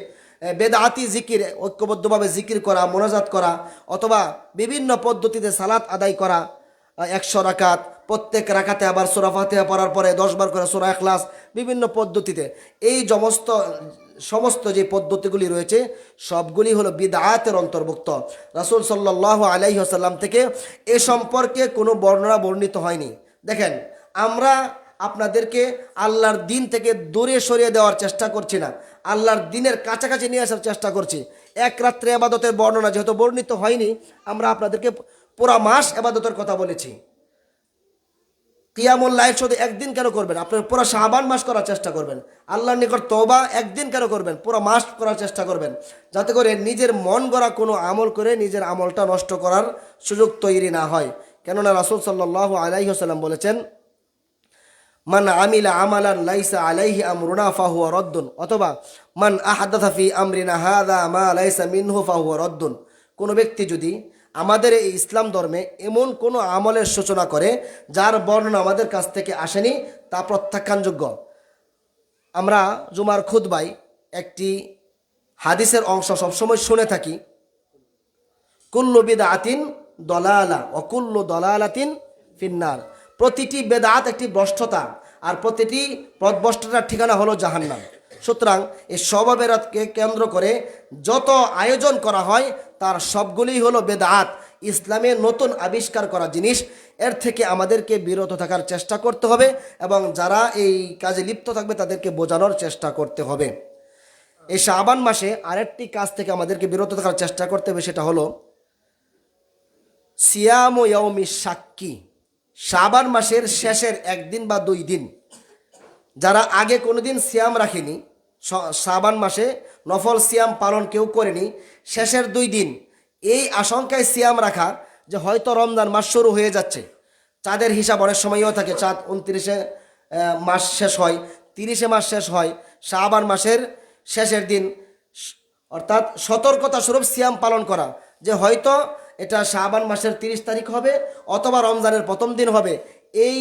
বেদাতি জিকির, ঐক্যবদ্ধভাবে জিকির করা, মোনাজাত করা, অথবা বিভিন্ন পদ্ধতিতে সালাত আদায় করা, 100 রাকাত, প্রত্যেক রাকাতে আবার সূরা ফাতিহা পড়ার পরে 10 বার করে সূরা ইখলাস, বিভিন্ন পদ্ধতিতে এই সমস্ত যে পদ্ধতিগুলি রয়েছে সবগুলি হলো বিদআতের অন্তর্ভুক্ত। রাসূল সাল্লাল্লাহু আলাইহি ওয়াসাল্লাম থেকে এ সম্পর্কে কোনো বর্ণনা বর্ণিত হয়নি। দেখেন, আমরা আপনাদেরকে আল্লাহর দিন থেকে দূরে সরিয়ে দেওয়ার চেষ্টা করছি না, আল্লাহর দিনের কাছাকাছি নিয়ে আসার চেষ্টা করছি। এক রাত্রে ইবাদতের বর্ণনা যেহেতু বর্ণিত হয়নি, আমরা আপনাদেরকে পুরা মাস ইবাদতের কথা বলেছি। কিয়ামুল লাইল শুধু একদিন কেন করবেন? আপনার পুরো শাবান মাস করার চেষ্টা করবেন। আল্লাহর নিকট তওবা একদিন কেন করবেন? পুরো মাস করার চেষ্টা করবেন, যাতে করে নিজের মন গড়া কোনো আমল করে নিজের আমলটা নষ্ট করার সুযোগ তৈরি না হয়। কেননা রাসূল সাল্লাল্লাহু আলাইহি ওয়াসাল্লাম বলেছেন, মান আমিলা আমালান লাইসা আলাইহি আমরুনা ফাহুয়া রদ্দুন, অথবা মান আহাদাথা ফি আমরিনা হাযা মা লাইসা মিনহু ফাহুয়া রদ্দুন। কোনো ব্যক্তি যদি আমাদের এই ইসলাম ধর্মে এমন কোনো আমলের সূচনা করে যার বর্ণনা আমাদের কাছ থেকে আসেনি, তা প্রত্যাখ্যানযোগ্য। আমরা জুমার খুতবায় একটি হাদিসের অংশ সবসময় শুনে থাকি, কুল্লু বিদআতিন দলালা ও কুল্লু দলালাতিন ফিন্নার। প্রতিটি বেদাত একটি ভ্রষ্টতা, আর প্রতিটি পথভ্রষ্টতার ঠিকানা হলো জাহান্নাম। সুতরাং এই শবে বরাতকে কেন্দ্র করে যত আয়োজন করা হয় তার সবগুলোই হলো বেদাত, ইসলামে নতুন আবিষ্কার করা জিনিস। এর থেকে আমাদেরকে বিরত থাকার চেষ্টা করতে হবে এবং যারা এই কাজে লিপ্ত থাকবে তাদেরকে বোঝানোর চেষ্টা করতে হবে। এই শাবান মাসে আরেকটি কাজ থেকে আমাদেরকে বিরত থাকার চেষ্টা করতে হবে, সেটা হলো সিয়াম ইয়াউমি শাক্কি। শাবান মাসের শেষের 1 দিন বা 2 দিন, যারা আগে কোনোদিন সিয়াম রাখেনি, শাবান মাসে নফল সিয়াম পালন কেউ করেনি, শেষের 2 দিন এই আশঙ্কায় সিয়াম রাখা যে হয়তো রমজান মাস শুরু হয়ে যাচ্ছে। চাঁদের হিসাব অনেক সময়ও থাকে, চাঁদ 29-এ মাস শেষ হয়, 30-এ মাস শেষ হয়, শাবান মাসের শেষের দিন, অর্থাৎ সতর্কতা স্বরূপ সিয়াম পালন করা যে হয়তো এটা শাবান মাসের 30 তারিখ হবে অথবা রমজানের প্রথম দিন হবে, এই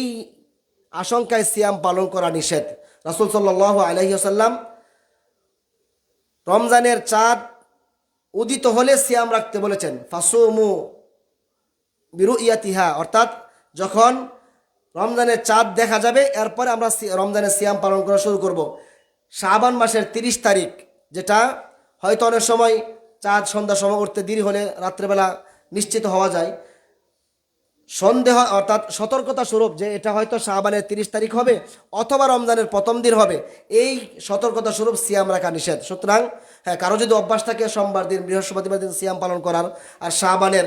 আশঙ্কায় সিয়াম পালন করা নিষেধ। রাসূল সাল্লাল্লাহু আলাইহি ওয়াসাল্লাম রমজানের চাঁদ উদিত হলে সিয়াম রাখতে বলেছেন, ফাসুমু বিরুইয়াতিহা, অর্থাৎ যখন রমজানের চাঁদ দেখা যাবে এরপরে আমরা রমজানের সিয়াম পালন করা শুরু করব। শাবান মাসের 30 তারিখ, যেটা হয়তো অনেক সময় চাঁদ সন্ধ্যার সময় উঠতে দেরি হলে রাত্রেবেলা নিশ্চিত হওয়া যায়, সন্দেহ অর্থাৎ সতর্কতা স্বরূপ যে এটা হয়তো শাবানের 30 তারিখ হবে অথবা রমজানের প্রথম দিন হবে, এই সতর্কতা স্বরূপ সিয়াম রাখা নিষেধ। সুতরাং হ্যাঁ, কারো যদি অভ্যাস থাকে সোমবার দিন, বৃহস্পতিবার দিন সিয়াম পালন করার, আর শাবানের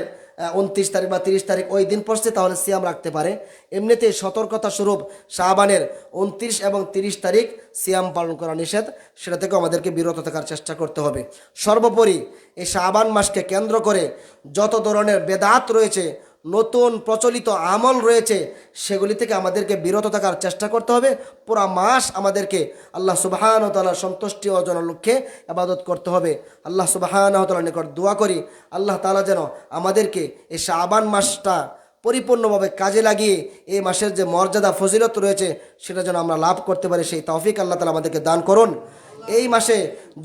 29 তারিখ বা 30 তারিখ ওই দিন পড়ছে, তাহলে সিয়াম রাখতে পারে। এমনিতেই সতর্কতা স্বরূপ শাবানের 29 এবং 30 তারিখ সিয়াম পালন করা নিষেধ, সেটা থেকে আমাদেরকে বিরত থাকার চেষ্টা করতে হবে। সর্বোপরি এই শাবান মাসকে কেন্দ্র করে যত ধরনের বেদাত রয়েছে, নতুন প্রচলিত আমল রয়েছে, সেগুলি থেকে আমাদেরকে বিরত থাকার চেষ্টা করতে হবে। পুরা মাস আমাদেরকে আল্লাহ সুবহানাহু ওয়া তাআলার সন্তুষ্টি অর্জনের লক্ষ্যে ইবাদত করতে হবে। আল্লাহ সুবহানাহু ওয়া তাআলার নিকট দোয়া করি আল্লাহ তাআলা যেন আমাদেরকে এই শাবান মাসটা পরিপূর্ণভাবে কাজে লাগিয়ে এই মাসের যে মর্যাদা ফজিলত রয়েছে সেটা যেন আমরা লাভ করতে পারি, সেই তৌফিক আল্লাহ তাআলা আমাদেরকে দান করুন। এই মাসে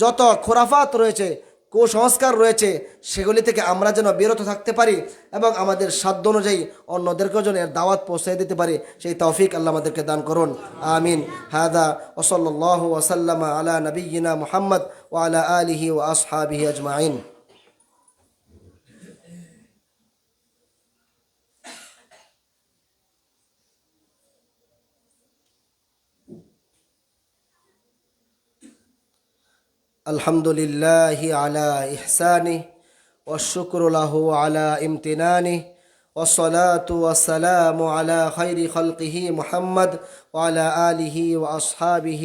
যত খোরাফাত রয়েছে, কুসংস্কার রয়েছে সেগুলি থেকে আমরা যেন বিরত থাকতে পারি এবং আমাদের সাধ্য অনুযায়ী অন্যদেরকেও যেন এর দাওয়াত পৌঁছে দিতে পারি, সেই তৌফিক আল্লাহ আমাদেরকে দান করুন। আমিন। হাদা ওয়া সাল্লাল্লাহু ওয়া সাল্লামা আলা নাবিয়্যিনা মুহাম্মদ ওয়া আলা আলিহি ওয়া আসহাবিহি আজমাইন। আলহামদুলিল্লাহি আলা ইহসানিহি والشكر له على امتنانه والصلاة والسلام على خير خلقه محمد وعلى آله وأصحابه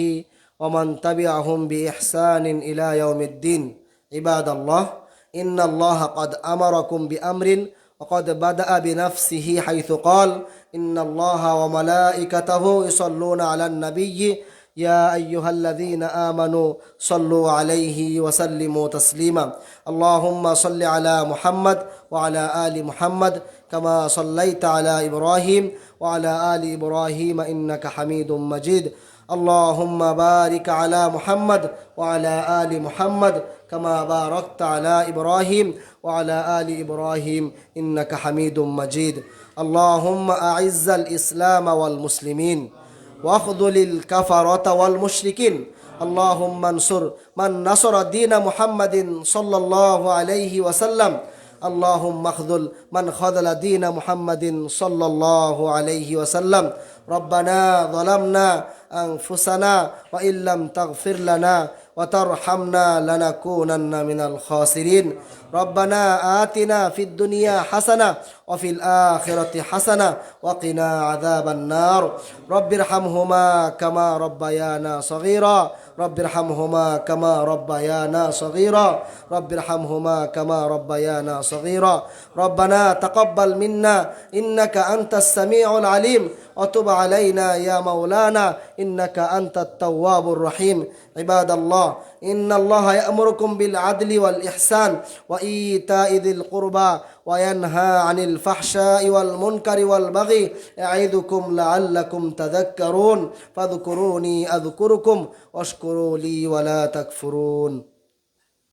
ومن تبعهم بإحسان إلى يوم الدين. عباد الله، إن الله قد أمركم بأمر وقد بدأ بنفسه حيث قال: إن الله وملائكته يصلون على النبي يا أيها الذين آمنوا صلوا عليه وسلموا تسليما. اللهم صل على محمد وعلى آل محمد كما صليت على إبراهيم وعلى آل إبراهيم إنك حميد مجيد. اللهم بارك على محمد وعلى آل محمد كما باركت على إبراهيم وعلى آل إبراهيم إنك حميد مجيد. اللهم أعز الإسلام والمسلمين واخذل الكفرة والمشركين. اللهم انصر من نصر دين محمد صلى الله عليه وسلم. اللهم اخذل من خذل دين محمد صلى الله عليه وسلم. ربنا ظلمنا أنفسنا وإن لم تغفر لنا وترحمنا لنكونن من الخاسرين. ربنا آتنا في الدنيا حسنة وفي الآخرة حسنة وقنا عذاب النار. رب ارحمهما كما ربيانا صغيرا. رب ارحمهما كما ربيانا صغيرا. رب ارحمهما كما ربيانا صغيرا. ربنا تقبل منا إنك أنت السميع العليم وتب علينا يا مولانا إنك أنت التواب الرحيم. عباد الله، إن الله يأمركم بالعدل والإحسان وإيتاء ذي القربى وينهى عن الفحشاء والمنكر والبغي يعظكم لعلكم تذكرون. فاذكروني أذكركم واشكروا لي ولا تكفرون.